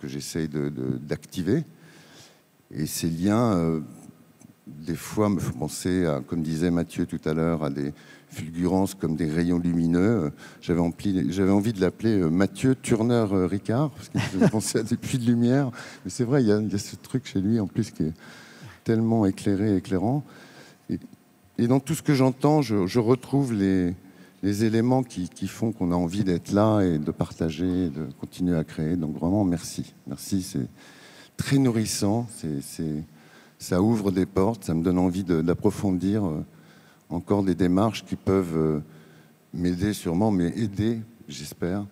que j'essaye d'activer. Et ces liens, des fois, me font penser à, comme disait Mathieu tout à l'heure, à des fulgurances comme des rayons lumineux. J'avais envie de l'appeler Mathieu Turner-Ricard, parce qu'il me faisait penser à des puits de lumière. Mais c'est vrai, il y a ce truc chez lui, en plus, qui est tellement éclairé, éclairant. Et dans tout ce que j'entends, je retrouve les éléments qui font qu'on a envie d'être là et de partager, de continuer à créer. Donc vraiment, merci. Merci, c'est très nourrissant. Ça ouvre des portes, ça me donne envie d'approfondir encore des démarches qui peuvent m'aider sûrement, mais aider, j'espère.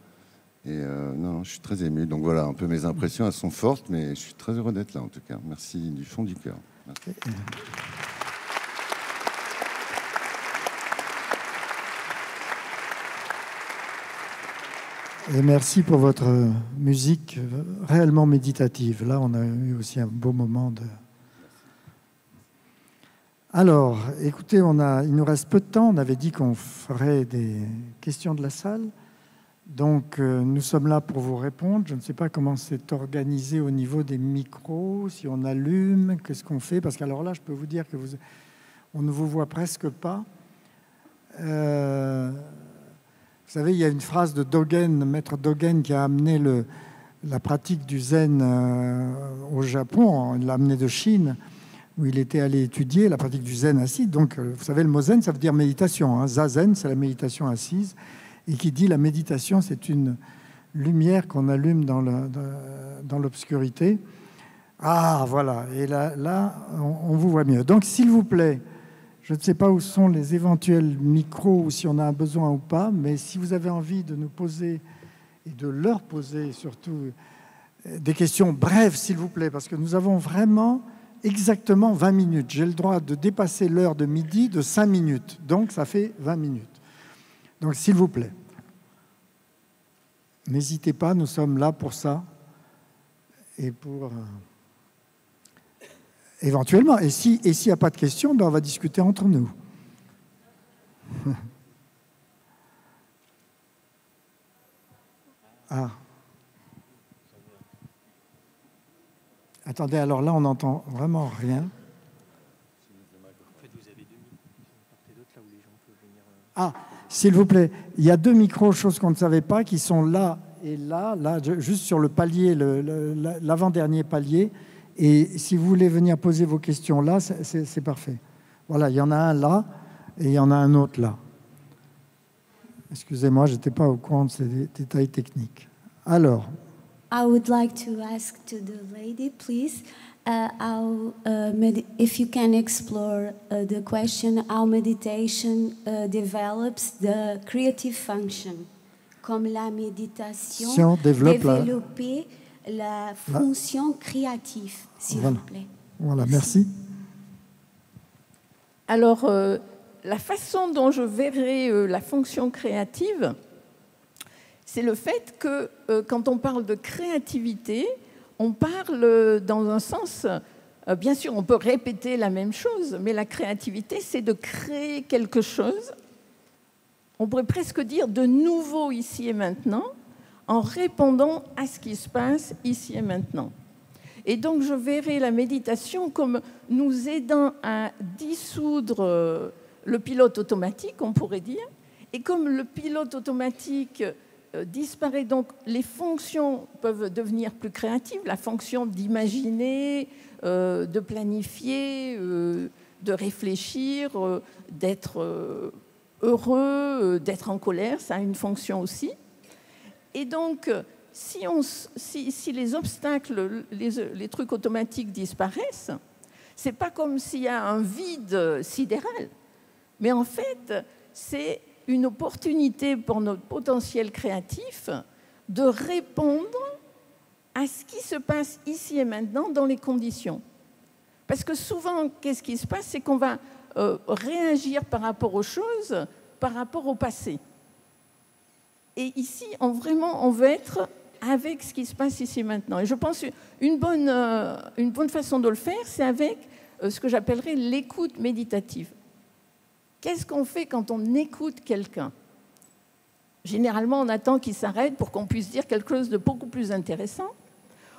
Et non, je suis très ému. Donc voilà, un peu mes impressions, elles sont fortes, mais je suis très heureux d'être là en tout cas. Merci du fond du cœur. Merci. Et merci pour votre musique réellement méditative. Là, on a eu aussi un beau moment de... Alors, écoutez, il nous reste peu de temps. On avait dit qu'on ferait des questions de la salle. Donc, nous sommes là pour vous répondre. Je ne sais pas comment c'est organisé au niveau des micros, si on allume, qu'est-ce qu'on fait. Parce qu'alors là, je peux vous dire que on ne vous voit presque pas. Vous savez, il y a une phrase de Dogen, maître Dogen, qui a amené la pratique du zen au Japon. Il l'a amené de Chine, où il était allé étudier la pratique du zen assis. Donc, vous savez, le mot zen, ça veut dire méditation. Zazen, c'est la méditation assise. Et qui dit la méditation, c'est une lumière qu'on allume dans l'obscurité. Ah, voilà. Et là on vous voit mieux. Donc, s'il vous plaît, je ne sais pas où sont les éventuels micros ou si on a un besoin ou pas, mais si vous avez envie de nous poser et de leur poser surtout des questions brèves, s'il vous plaît, parce que nous avons vraiment exactement 20 minutes. J'ai le droit de dépasser l'heure de midi de 5 minutes. Donc, ça fait 20 minutes. Donc, s'il vous plaît, n'hésitez pas, nous sommes là pour ça et pour... éventuellement. Et s'il n'y a pas de questions, ben on va discuter entre nous. Ah. Attendez, alors là, on n'entend vraiment rien. Ah, s'il vous plaît, il y a 2 micros, chose qu'on ne savait pas, qui sont là et là, juste sur le palier, l'avant-dernier palier. Et si vous voulez venir poser vos questions là, c'est parfait. Voilà, il y en a un là et il y en a un autre là. Excusez-moi, je n'étais pas au courant de ces détails techniques. Alors. I would like to ask to the lady, please, if you can explore the question how meditation develops the creative function, comme la méditation développer la fonction créative, s'il vous plaît. Voilà, merci. Alors, la façon dont je verrai la fonction créative, c'est le fait que quand on parle de créativité, on parle dans un sens, bien sûr, on peut répéter la même chose, mais la créativité, c'est de créer quelque chose, on pourrait presque dire de nouveau ici et maintenant, en répondant à ce qui se passe ici et maintenant. Et donc, je verrai la méditation comme nous aidant à dissoudre le pilote automatique, on pourrait dire. Et comme le pilote automatique disparaît, donc les fonctions peuvent devenir plus créatives, la fonction d'imaginer, de planifier, de réfléchir, d'être heureux, d'être en colère, ça a une fonction aussi. Et donc, si les obstacles, les trucs automatiques disparaissent, c'est pas comme s'il y a un vide sidéral, mais en fait, c'est une opportunité pour notre potentiel créatif de répondre à ce qui se passe ici et maintenant dans les conditions. Parce que souvent, qu'est-ce qui se passe? C'est qu'on va réagir par rapport aux choses, par rapport au passé. Et ici, on veut être avec ce qui se passe ici et maintenant. Et je pense qu'une bonne façon de le faire, c'est avec ce que j'appellerais l'écoute méditative. Qu'est-ce qu'on fait quand on écoute quelqu'un? Généralement, on attend qu'il s'arrête pour qu'on puisse dire quelque chose de beaucoup plus intéressant.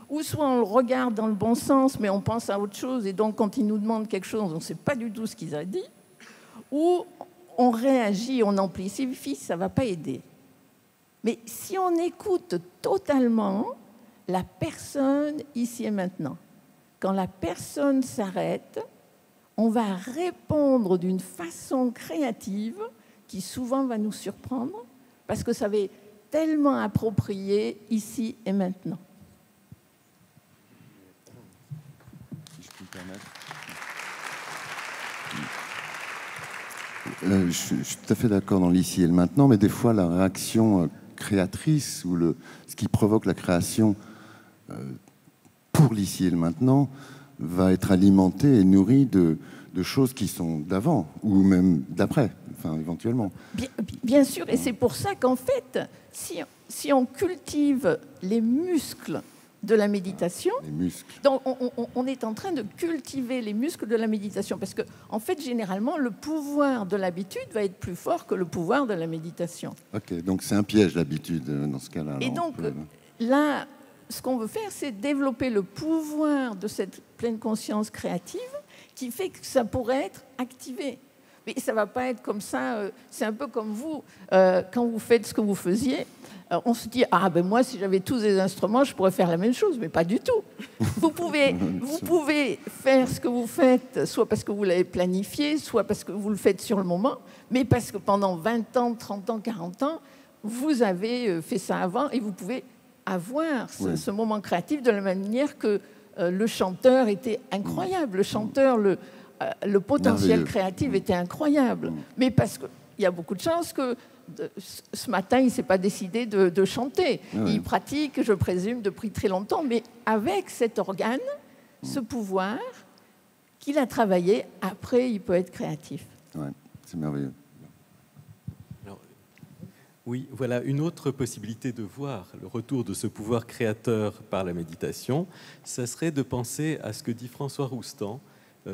Ou soit on le regarde dans le bon sens, mais on pense à autre chose, et donc quand il nous demande quelque chose, on ne sait pas du tout ce qu'il a dit. Ou on réagit, on amplifie, ça ne va pas aider. Mais si on écoute totalement la personne ici et maintenant, quand la personne s'arrête, on va répondre d'une façon créative qui souvent va nous surprendre parce que ça va être tellement approprié ici et maintenant. Si je peux me permettre. Je suis tout à fait d'accord dans l'ici et le maintenant, mais des fois la réaction créatrice ou ce qui provoque la création pour l'ici et le maintenant va être alimenté et nourri de choses qui sont d'avant ou même d'après, enfin éventuellement. Bien sûr, et c'est pour ça qu'en fait, si on cultive les muscles de la méditation, donc on est en train de cultiver les muscles de la méditation, parce que en fait, généralement, le pouvoir de l'habitude va être plus fort que le pouvoir de la méditation. Ok, donc c'est un piège l'habitude dans ce cas-là. Et donc là, ce qu'on veut faire, c'est développer le pouvoir de cette pleine conscience créative qui fait que ça pourrait être activé. Mais ça ne va pas être comme ça. C'est un peu comme vous, quand vous faites ce que vous faisiez, on se dit « Ah, ben moi, si j'avais tous les instruments, je pourrais faire la même chose. » Mais pas du tout. Vous pouvez faire ce que vous faites, soit parce que vous l'avez planifié, soit parce que vous le faites sur le moment, mais parce que pendant 20 ans, 30 ans, 40 ans, vous avez fait ça avant et vous pouvez avoir ce moment créatif de la même manière que le chanteur était incroyable. Le chanteur, le potentiel créatif était incroyable. Mais parce qu'il y a beaucoup de chances que ce matin, il ne s'est pas décidé de chanter. Il pratique, je présume, depuis très longtemps, mais avec cet organe, ce pouvoir qu'il a travaillé, après, il peut être créatif. Ouais, c'est merveilleux. Oui, voilà une autre possibilité de voir le retour de ce pouvoir créateur par la méditation, ça serait de penser à ce que dit François Roustan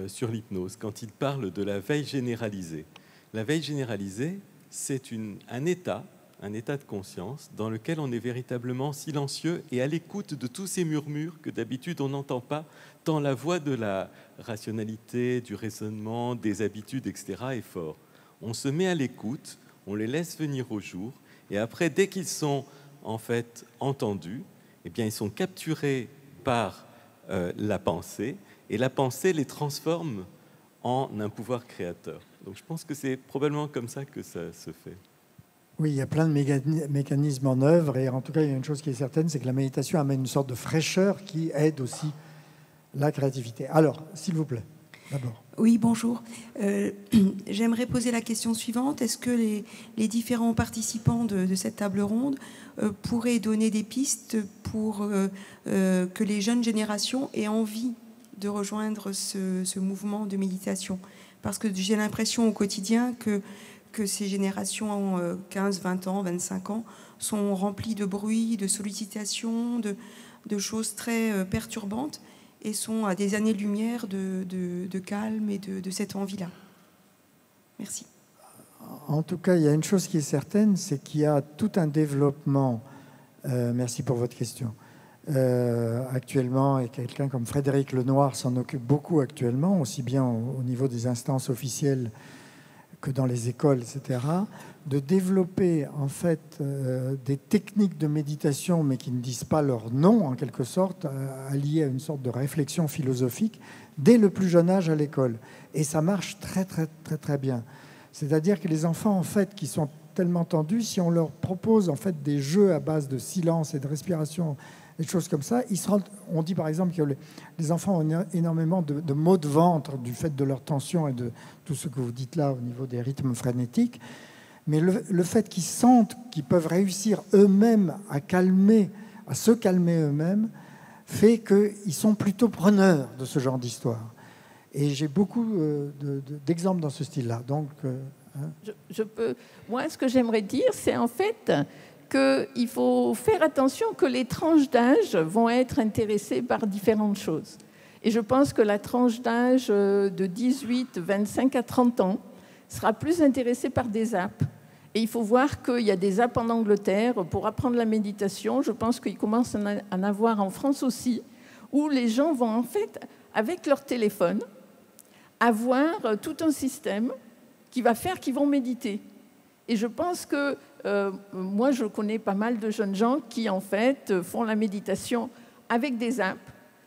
sur l'hypnose, quand il parle de la veille généralisée. La veille généralisée, c'est un état de conscience dans lequel on est véritablement silencieux et à l'écoute de tous ces murmures que d'habitude on n'entend pas, tant la voix de la rationalité, du raisonnement, des habitudes, etc. est fort. On se met à l'écoute, on les laisse venir au jour, et après, dès qu'ils sont en fait entendus, eh bien, ils sont capturés par la pensée, et la pensée les transforme en un pouvoir créateur. Donc je pense que c'est probablement comme ça que ça se fait. Oui, il y a plein de mécanismes en œuvre, et en tout cas, il y a une chose qui est certaine, c'est que la méditation amène une sorte de fraîcheur qui aide aussi la créativité. Alors, s'il vous plaît, d'abord. Oui, bonjour. J'aimerais poser la question suivante. Est-ce que les différents participants de cette table ronde pourraient donner des pistes pour que les jeunes générations aient envie de rejoindre ce mouvement de méditation? Parce que j'ai l'impression au quotidien que que ces générations 15, 20 ans, 25 ans sont remplies de bruit, de sollicitations, de choses très perturbantes et sont à des années-lumière de calme et de cette envie-là. Merci. En tout cas, il y a une chose qui est certaine, c'est qu'il y a tout un développement, merci pour votre question, actuellement, et quelqu'un comme Frédéric Lenoir s'en occupe beaucoup actuellement, aussi bien au niveau des instances officielles que dans les écoles, etc., de développer en fait des techniques de méditation, mais qui ne disent pas leur nom, en quelque sorte, alliées à une sorte de réflexion philosophique, dès le plus jeune âge à l'école. Et ça marche très, très, très, très bien. C'est-à-dire que les enfants, en fait, qui sont tellement tendus, si on leur propose en fait des jeux à base de silence et de respiration, des choses comme ça, on dit par exemple que les enfants ont énormément de maux de ventre du fait de leur tension et de tout ce que vous dites là au niveau des rythmes frénétiques. Mais le fait qu'ils sentent qu'ils peuvent réussir eux-mêmes à se calmer eux-mêmes, fait qu'ils sont plutôt preneurs de ce genre d'histoire. Et j'ai beaucoup d'exemples dans ce style-là. Donc, Moi, ce que j'aimerais dire, c'est en fait qu'il faut faire attention que les tranches d'âge vont être intéressées par différentes choses. Et je pense que la tranche d'âge de 18, 25 à 30 ans sera plus intéressée par des apps. Et il faut voir qu'il y a des apps en Angleterre pour apprendre la méditation. Je pense qu'il commence à en avoir en France aussi, où les gens vont en fait, avec leur téléphone, avoir tout un système qui va faire qu'ils vont méditer. Et je pense que moi, je connais pas mal de jeunes gens qui, en fait, font la méditation avec des apps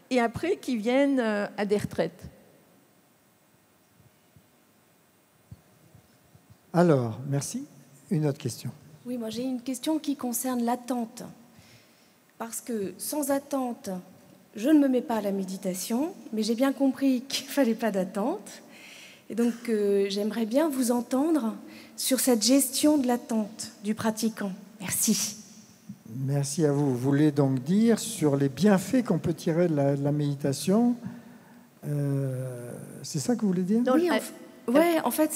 et après qui viennent à des retraites. Alors, merci. Une autre question. Oui, moi j'ai une question qui concerne l'attente. Parce que sans attente, je ne me mets pas à la méditation, mais j'ai bien compris qu'il ne fallait pas d'attente. Et donc, j'aimerais bien vous entendre sur cette gestion de l'attente du pratiquant. Merci. Merci à vous. Vous voulez donc dire sur les bienfaits qu'on peut tirer de la méditation. C'est ça que vous voulez dire? Oui, en fait,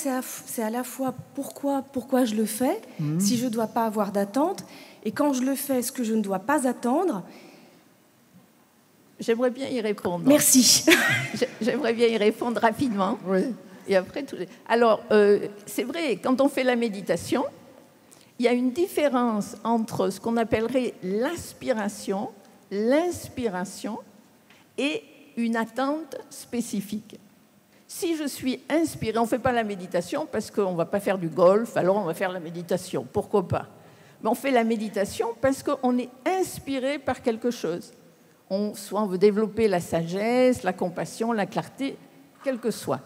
c'est à la fois pourquoi je le fais, si je ne dois pas avoir d'attente, et quand je le fais, ce que je ne dois pas attendre. J'aimerais bien y répondre. Merci. J'aimerais bien y répondre rapidement. Oui. Et après, alors, c'est vrai, quand on fait la méditation, il y a une différence entre ce qu'on appellerait l'aspiration, l'inspiration et une attente spécifique. Si je suis inspirée, on ne fait pas la méditation parce qu'on ne va pas faire du golf, alors on va faire la méditation. Pourquoi pas? Mais on fait la méditation parce qu'on est inspiré par quelque chose. Soit on veut développer la sagesse, la compassion, la clarté, quel que soit.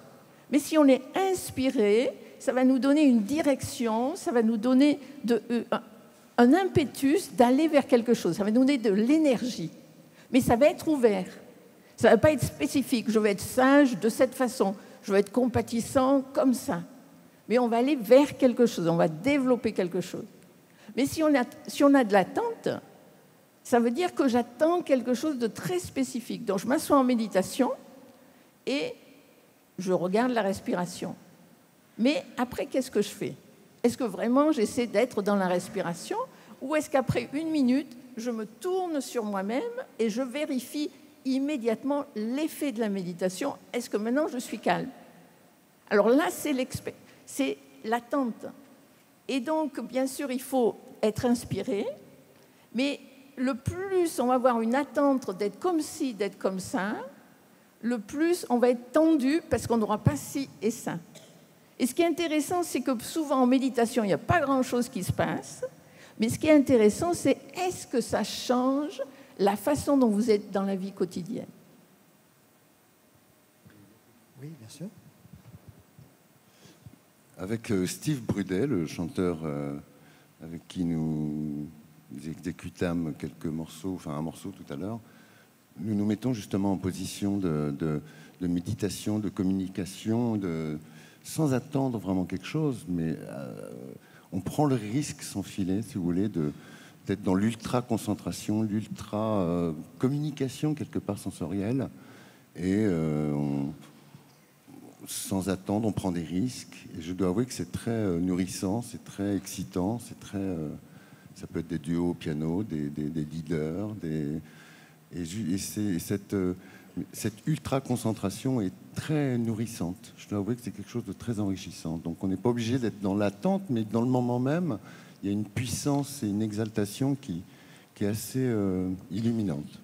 Mais si on est inspiré, ça va nous donner une direction, ça va nous donner un impétus d'aller vers quelque chose, ça va nous donner de l'énergie. Mais ça va être ouvert. Ça ne va pas être spécifique. Je vais être sage de cette façon. Je vais être compatissant comme ça. Mais on va aller vers quelque chose. On va développer quelque chose. Mais si on a de l'attente, ça veut dire que j'attends quelque chose de très spécifique. Donc, je m'assois en méditation et je regarde la respiration. Mais après, qu'est-ce que je fais? Est-ce que vraiment j'essaie d'être dans la respiration ou est-ce qu'après 1 minute, je me tourne sur moi-même et je vérifie immédiatement l'effet de la méditation? Est-ce que maintenant je suis calme? Alors là, c'est l'attente. Et donc, bien sûr, il faut être inspiré, mais le plus on va avoir une attente d'être comme ci, d'être comme ça, le plus on va être tendu parce qu'on n'aura pas ci et ça. Et ce qui est intéressant, c'est que souvent en méditation, il n'y a pas grand-chose qui se passe, mais ce qui est intéressant, c'est est-ce que ça change la façon dont vous êtes dans la vie quotidienne? Oui, bien sûr. Avec Steve Brudet, le chanteur avec qui nous exécutâmes quelques morceaux, enfin un morceau tout à l'heure, nous nous mettons justement en position de méditation, de communication, sans attendre vraiment quelque chose, mais on prend le risque sans filet, si vous voulez, d'être dans l'ultra-concentration, l'ultra-communication quelque part sensorielle, et sans attendre, on prend des risques. Et je dois avouer que c'est très nourrissant, c'est très excitant, c'est très, ça peut être des duos au piano, des leaders, cette ultra-concentration est très nourrissante. Je dois avouer que c'est quelque chose de très enrichissant. Donc on n'est pas obligé d'être dans l'attente, mais dans le moment même, il y a une puissance et une exaltation qui est assez illuminante.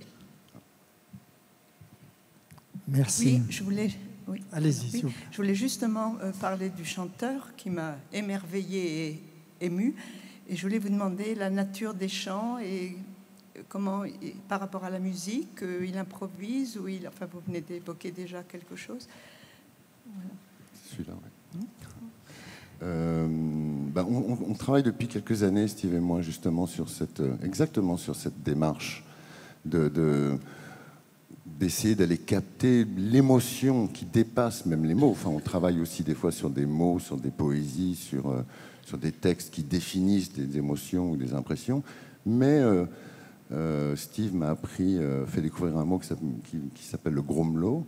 Merci. Oui. Allez-y, s'il vous plaît. Je voulais justement parler du chanteur qui m'a émerveillée et émue. Et je voulais vous demander la nature des chants et comment, par rapport à la musique, il improvise ou enfin, vous venez d'évoquer déjà quelque chose. Voilà. Celui-là, oui. On travaille depuis quelques années, Steve et moi, justement exactement sur cette démarche d'essayer d'aller capter l'émotion qui dépasse même les mots. Enfin, on travaille aussi des fois sur des mots, sur des poésies, sur des textes qui définissent des émotions ou des impressions. Mais Steve m'a fait découvrir un mot qui s'appelle le gromelot,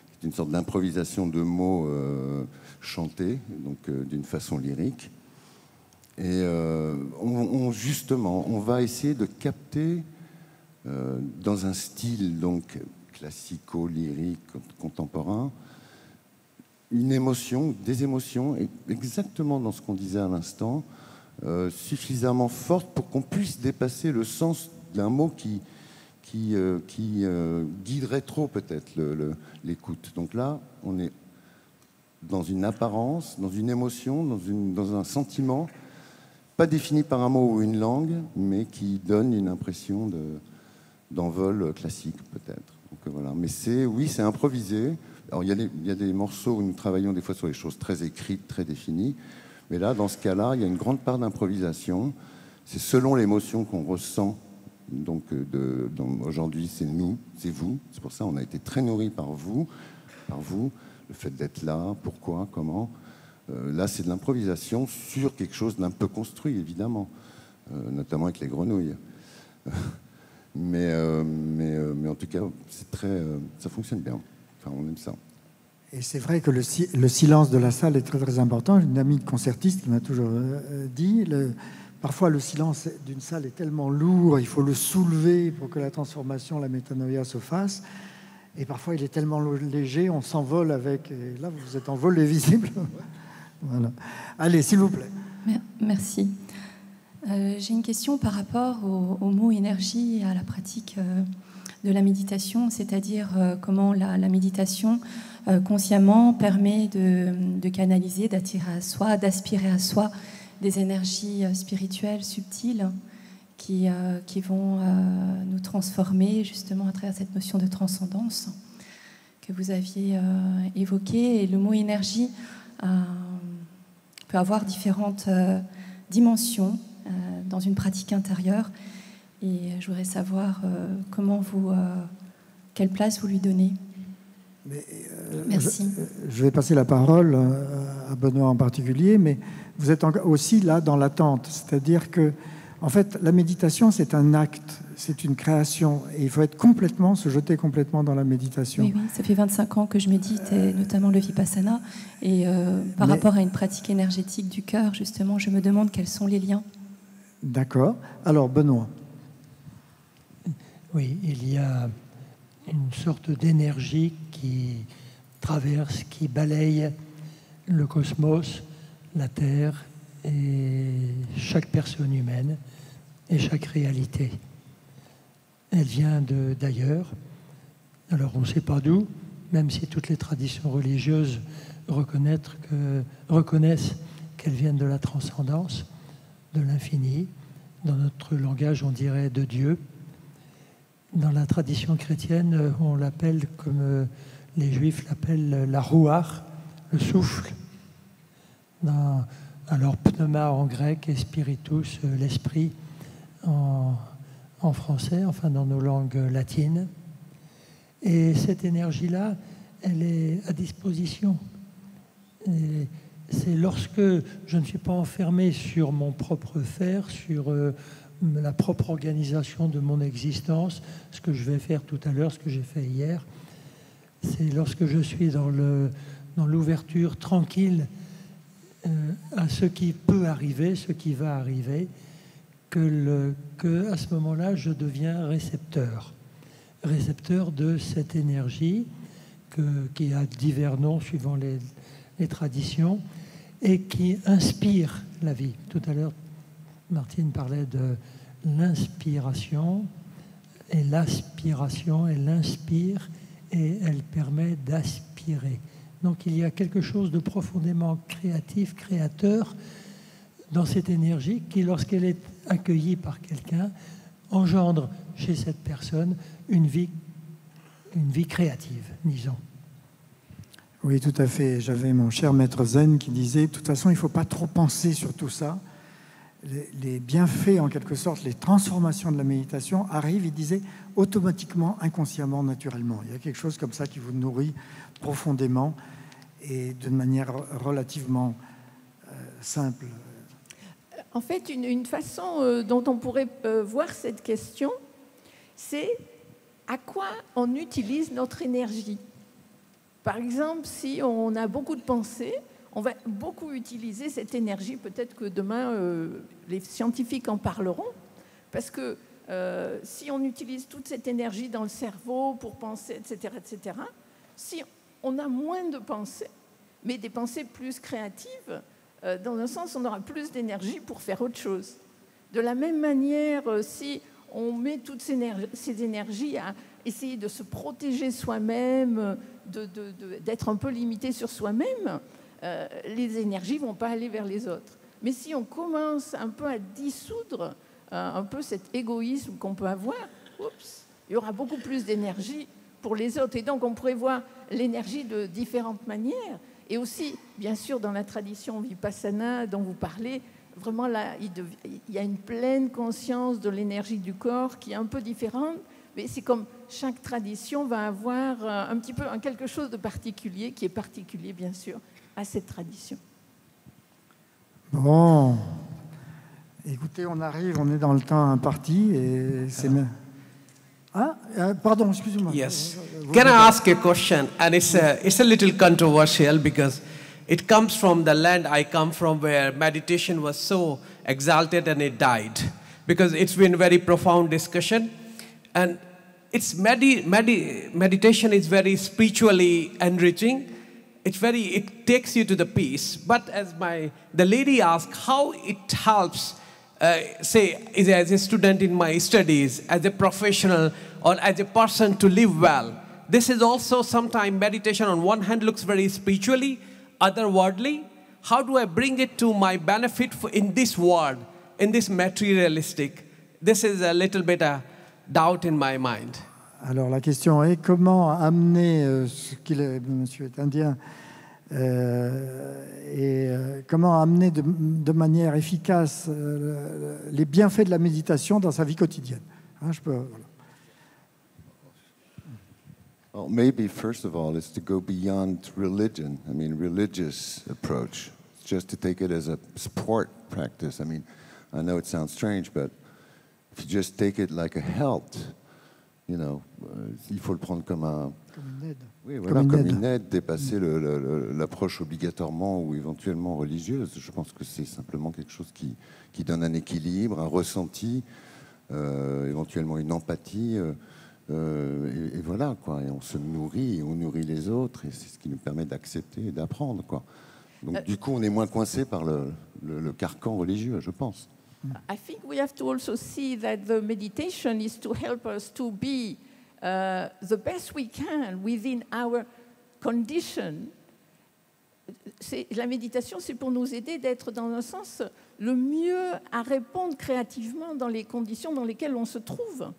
qui est une sorte d'improvisation de mots chantés, donc d'une façon lyrique. Et justement, on va essayer de capter dans un style donc classico-lyrique contemporain des émotions, exactement dans ce qu'on disait à l'instant, suffisamment fortes pour qu'on puisse dépasser le sens d'un mot qui guiderait trop peut-être l'écoute. Donc là, on est dans une apparence, dans une émotion, dans un sentiment, pas défini par un mot ou une langue, mais qui donne une impression d'envol classique peut-être. Donc voilà. Mais c'est improvisé. Alors il y a des morceaux où nous travaillons des fois sur des choses très écrites, très définies. Mais là, dans ce cas-là, il y a une grande part d'improvisation. C'est selon l'émotion qu'on ressent. Donc aujourd'hui, c'est nous, c'est vous. C'est pour ça qu'on a été très nourris par vous. Le fait d'être là, pourquoi, comment. Là, c'est de l'improvisation sur quelque chose d'un peu construit, évidemment, notamment avec les grenouilles. Mais en tout cas, ça fonctionne bien. Enfin, on aime ça. Et c'est vrai que le silence de la salle est très très important. J'ai une amie concertiste qui m'a toujours dit, parfois le silence d'une salle est tellement lourd, il faut le soulever pour que la transformation, la métanoïa se fasse. Et parfois il est tellement léger, on s'envole avec. Et là, vous êtes en vol visible. Voilà. Allez, s'il vous plaît. Merci. J'ai une question par rapport au mot énergie et à la pratique de la méditation, c'est-à-dire comment la méditation consciemment permet de canaliser, d'attirer à soi, d'aspirer à soi des énergies spirituelles subtiles qui vont nous transformer justement à travers cette notion de transcendance que vous aviez évoquée. Et le mot énergie peut avoir différentes dimensions dans une pratique intérieure. Et je voudrais savoir quelle place vous lui donnez. Merci. Je vais passer la parole à Benoît en particulier, mais vous êtes aussi là dans l'attente. C'est-à-dire que, en fait, la méditation, c'est un acte, c'est une création. Et il faut se jeter complètement dans la méditation. Oui, ça fait 25 ans que je médite, et notamment le Vipassana. Et par rapport à une pratique énergétique du cœur, justement, je me demande quels sont les liens. D'accord. Alors, Benoît. Oui, il y a une sorte d'énergie qui traverse, qui balaye le cosmos, la Terre et chaque personne humaine et chaque réalité. Elle vient d'ailleurs. Alors on ne sait pas d'où, même si toutes les traditions religieuses reconnaissent qu'elles viennent de la transcendance, de l'infini. Dans notre langage, on dirait de Dieu. Dans la tradition chrétienne, on l'appelle, comme les Juifs l'appellent, la Ruach, le souffle. Alors, pneuma en grec et spiritus, l'esprit en français, enfin dans nos langues latines. Et cette énergie-là, elle est à disposition. Et c'est lorsque je ne suis pas enfermé sur mon propre faire, sur la propre organisation de mon existence, ce que je vais faire tout à l'heure, ce que j'ai fait hier. C'est lorsque je suis dans dans l'ouverture tranquille à ce qui peut arriver, ce qui va arriver, que à ce moment-là, je deviens récepteur de cette énergie qui a divers noms suivant les traditions et qui inspire la vie. Tout à l'heure, Martine parlait de l'inspiration et l'aspiration. Elle inspire et elle permet d'aspirer. Donc il y a quelque chose de profondément créatif, créateur dans cette énergie qui, lorsqu'elle est accueillie par quelqu'un, engendre chez cette personne une vie créative, disons. Oui, tout à fait. J'avais mon cher maître Zen qui disait, de toute façon, il ne faut pas trop penser sur tout ça. Les bienfaits, en quelque sorte, les transformations de la méditation arrivent, il disait, automatiquement, inconsciemment, naturellement. Il y a quelque chose comme ça qui vous nourrit profondément et d'une manière relativement simple. En fait, une façon dont on pourrait voir cette question, c'est à quoi on utilise notre énergie. Par exemple, si on a beaucoup de pensées, on va beaucoup utiliser cette énergie. Peut-être que demain, les scientifiques en parleront. Parce que si on utilise toute cette énergie dans le cerveau pour penser, etc., si on a moins de pensées, mais des pensées plus créatives, dans un sens, on aura plus d'énergie pour faire autre chose. De la même manière, si on met toutes ces énergies à essayer de se protéger soi-même, d'être un peu limité sur soi-même, les énergies ne vont pas aller vers les autres. Mais si on commence un peu à dissoudre un peu cet égoïsme qu'on peut avoir, il y aura beaucoup plus d'énergie pour les autres. Et donc, on pourrait voir l'énergie de différentes manières. Et aussi, bien sûr, dans la tradition Vipassana dont vous parlez, vraiment là, il y a une pleine conscience de l'énergie du corps qui est un peu différente. Mais c'est comme chaque tradition va avoir un petit peu quelque chose de particulier, qui est particulier, bien sûr, à cette tradition. Bon, écoutez, on est dans le temps imparti et c'est... pardon, excusez-moi. Yes. Can I ask a question? And it's a little controversial because it comes from the land I come from where meditation was so exalted and it died. Because it's been very profound discussion. And it's meditation is very spiritually enriching. It takes you to the peace. But as the lady asked, how it helps, say, as a student in my studies, as a professional, or as a person to live well. This is also sometimes meditation on one hand looks very spiritually, otherworldly. How do I bring it to my benefit in this world, in this materialistic? This is a little bit a doubt in my mind. Alors la question est comment amener ce qu'il est, monsieur est indien, comment amener de manière efficace les bienfaits de la méditation dans sa vie quotidienne. Voilà. Well, maybe first of all, it's to go beyond religion. I mean, religious approach. It's just to take it as a sport practice. I mean, I know it sounds strange, but if you just take it like a health, you know, il faut le prendre comme une aide. Oui, voilà, comme une aide, dépasser l'approche obligatoirement ou éventuellement religieuse. Je pense que c'est simplement quelque chose qui donne un équilibre, un ressenti, éventuellement une empathie. Et voilà, quoi. Et on se nourrit, et on nourrit les autres, et c'est ce qui nous permet d'accepter et d'apprendre, quoi. Donc, du coup, on est moins coincé par le carcan religieux, je pense. I think we have to also see that the meditation is to help us to be the best we can within our condition. La méditation, c'est pour nous aider d'être dans un sens le mieux à répondre créativement dans les conditions dans lesquelles on se trouve.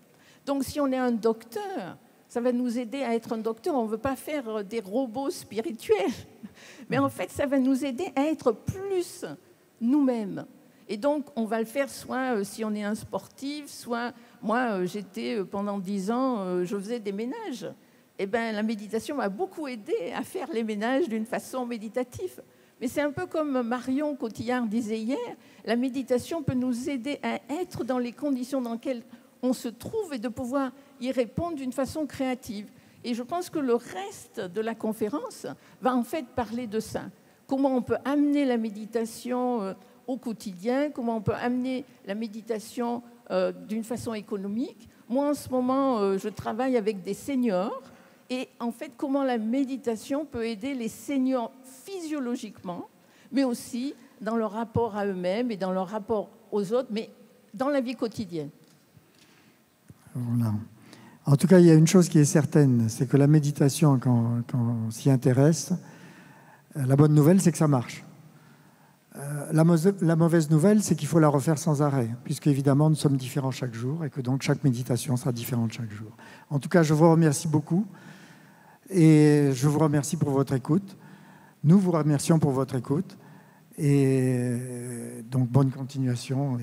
Donc, si on est un docteur, ça va nous aider à être un docteur. On ne veut pas faire des robots spirituels, mais en fait, ça va nous aider à être plus nous-mêmes. Et donc, on va le faire soit si on est un sportif, soit moi, j'étais pendant 10 ans, je faisais des ménages. Eh bien, la méditation m'a beaucoup aidé à faire les ménages d'une façon méditative. Mais c'est un peu comme Marion Cotillard disait hier, la méditation peut nous aider à être dans les conditions dans lesquelles on se trouve et de pouvoir y répondre d'une façon créative. Et je pense que le reste de la conférence va en fait parler de ça. Comment on peut amener la méditation au quotidien, comment on peut amener la méditation d'une façon économique. Moi, en ce moment, je travaille avec des seniors et en fait, comment la méditation peut aider les seniors physiologiquement, mais aussi dans leur rapport à eux-mêmes et dans leur rapport aux autres, mais dans la vie quotidienne. Voilà. En tout cas, il y a une chose qui est certaine, c'est que la méditation, quand on s'y intéresse, la bonne nouvelle, c'est que ça marche. La mauvaise nouvelle, c'est qu'il faut la refaire sans arrêt, puisque évidemment, nous sommes différents chaque jour et que donc chaque méditation sera différente chaque jour. En tout cas, je vous remercie beaucoup et je vous remercie pour votre écoute. Nous vous remercions pour votre écoute et donc bonne continuation.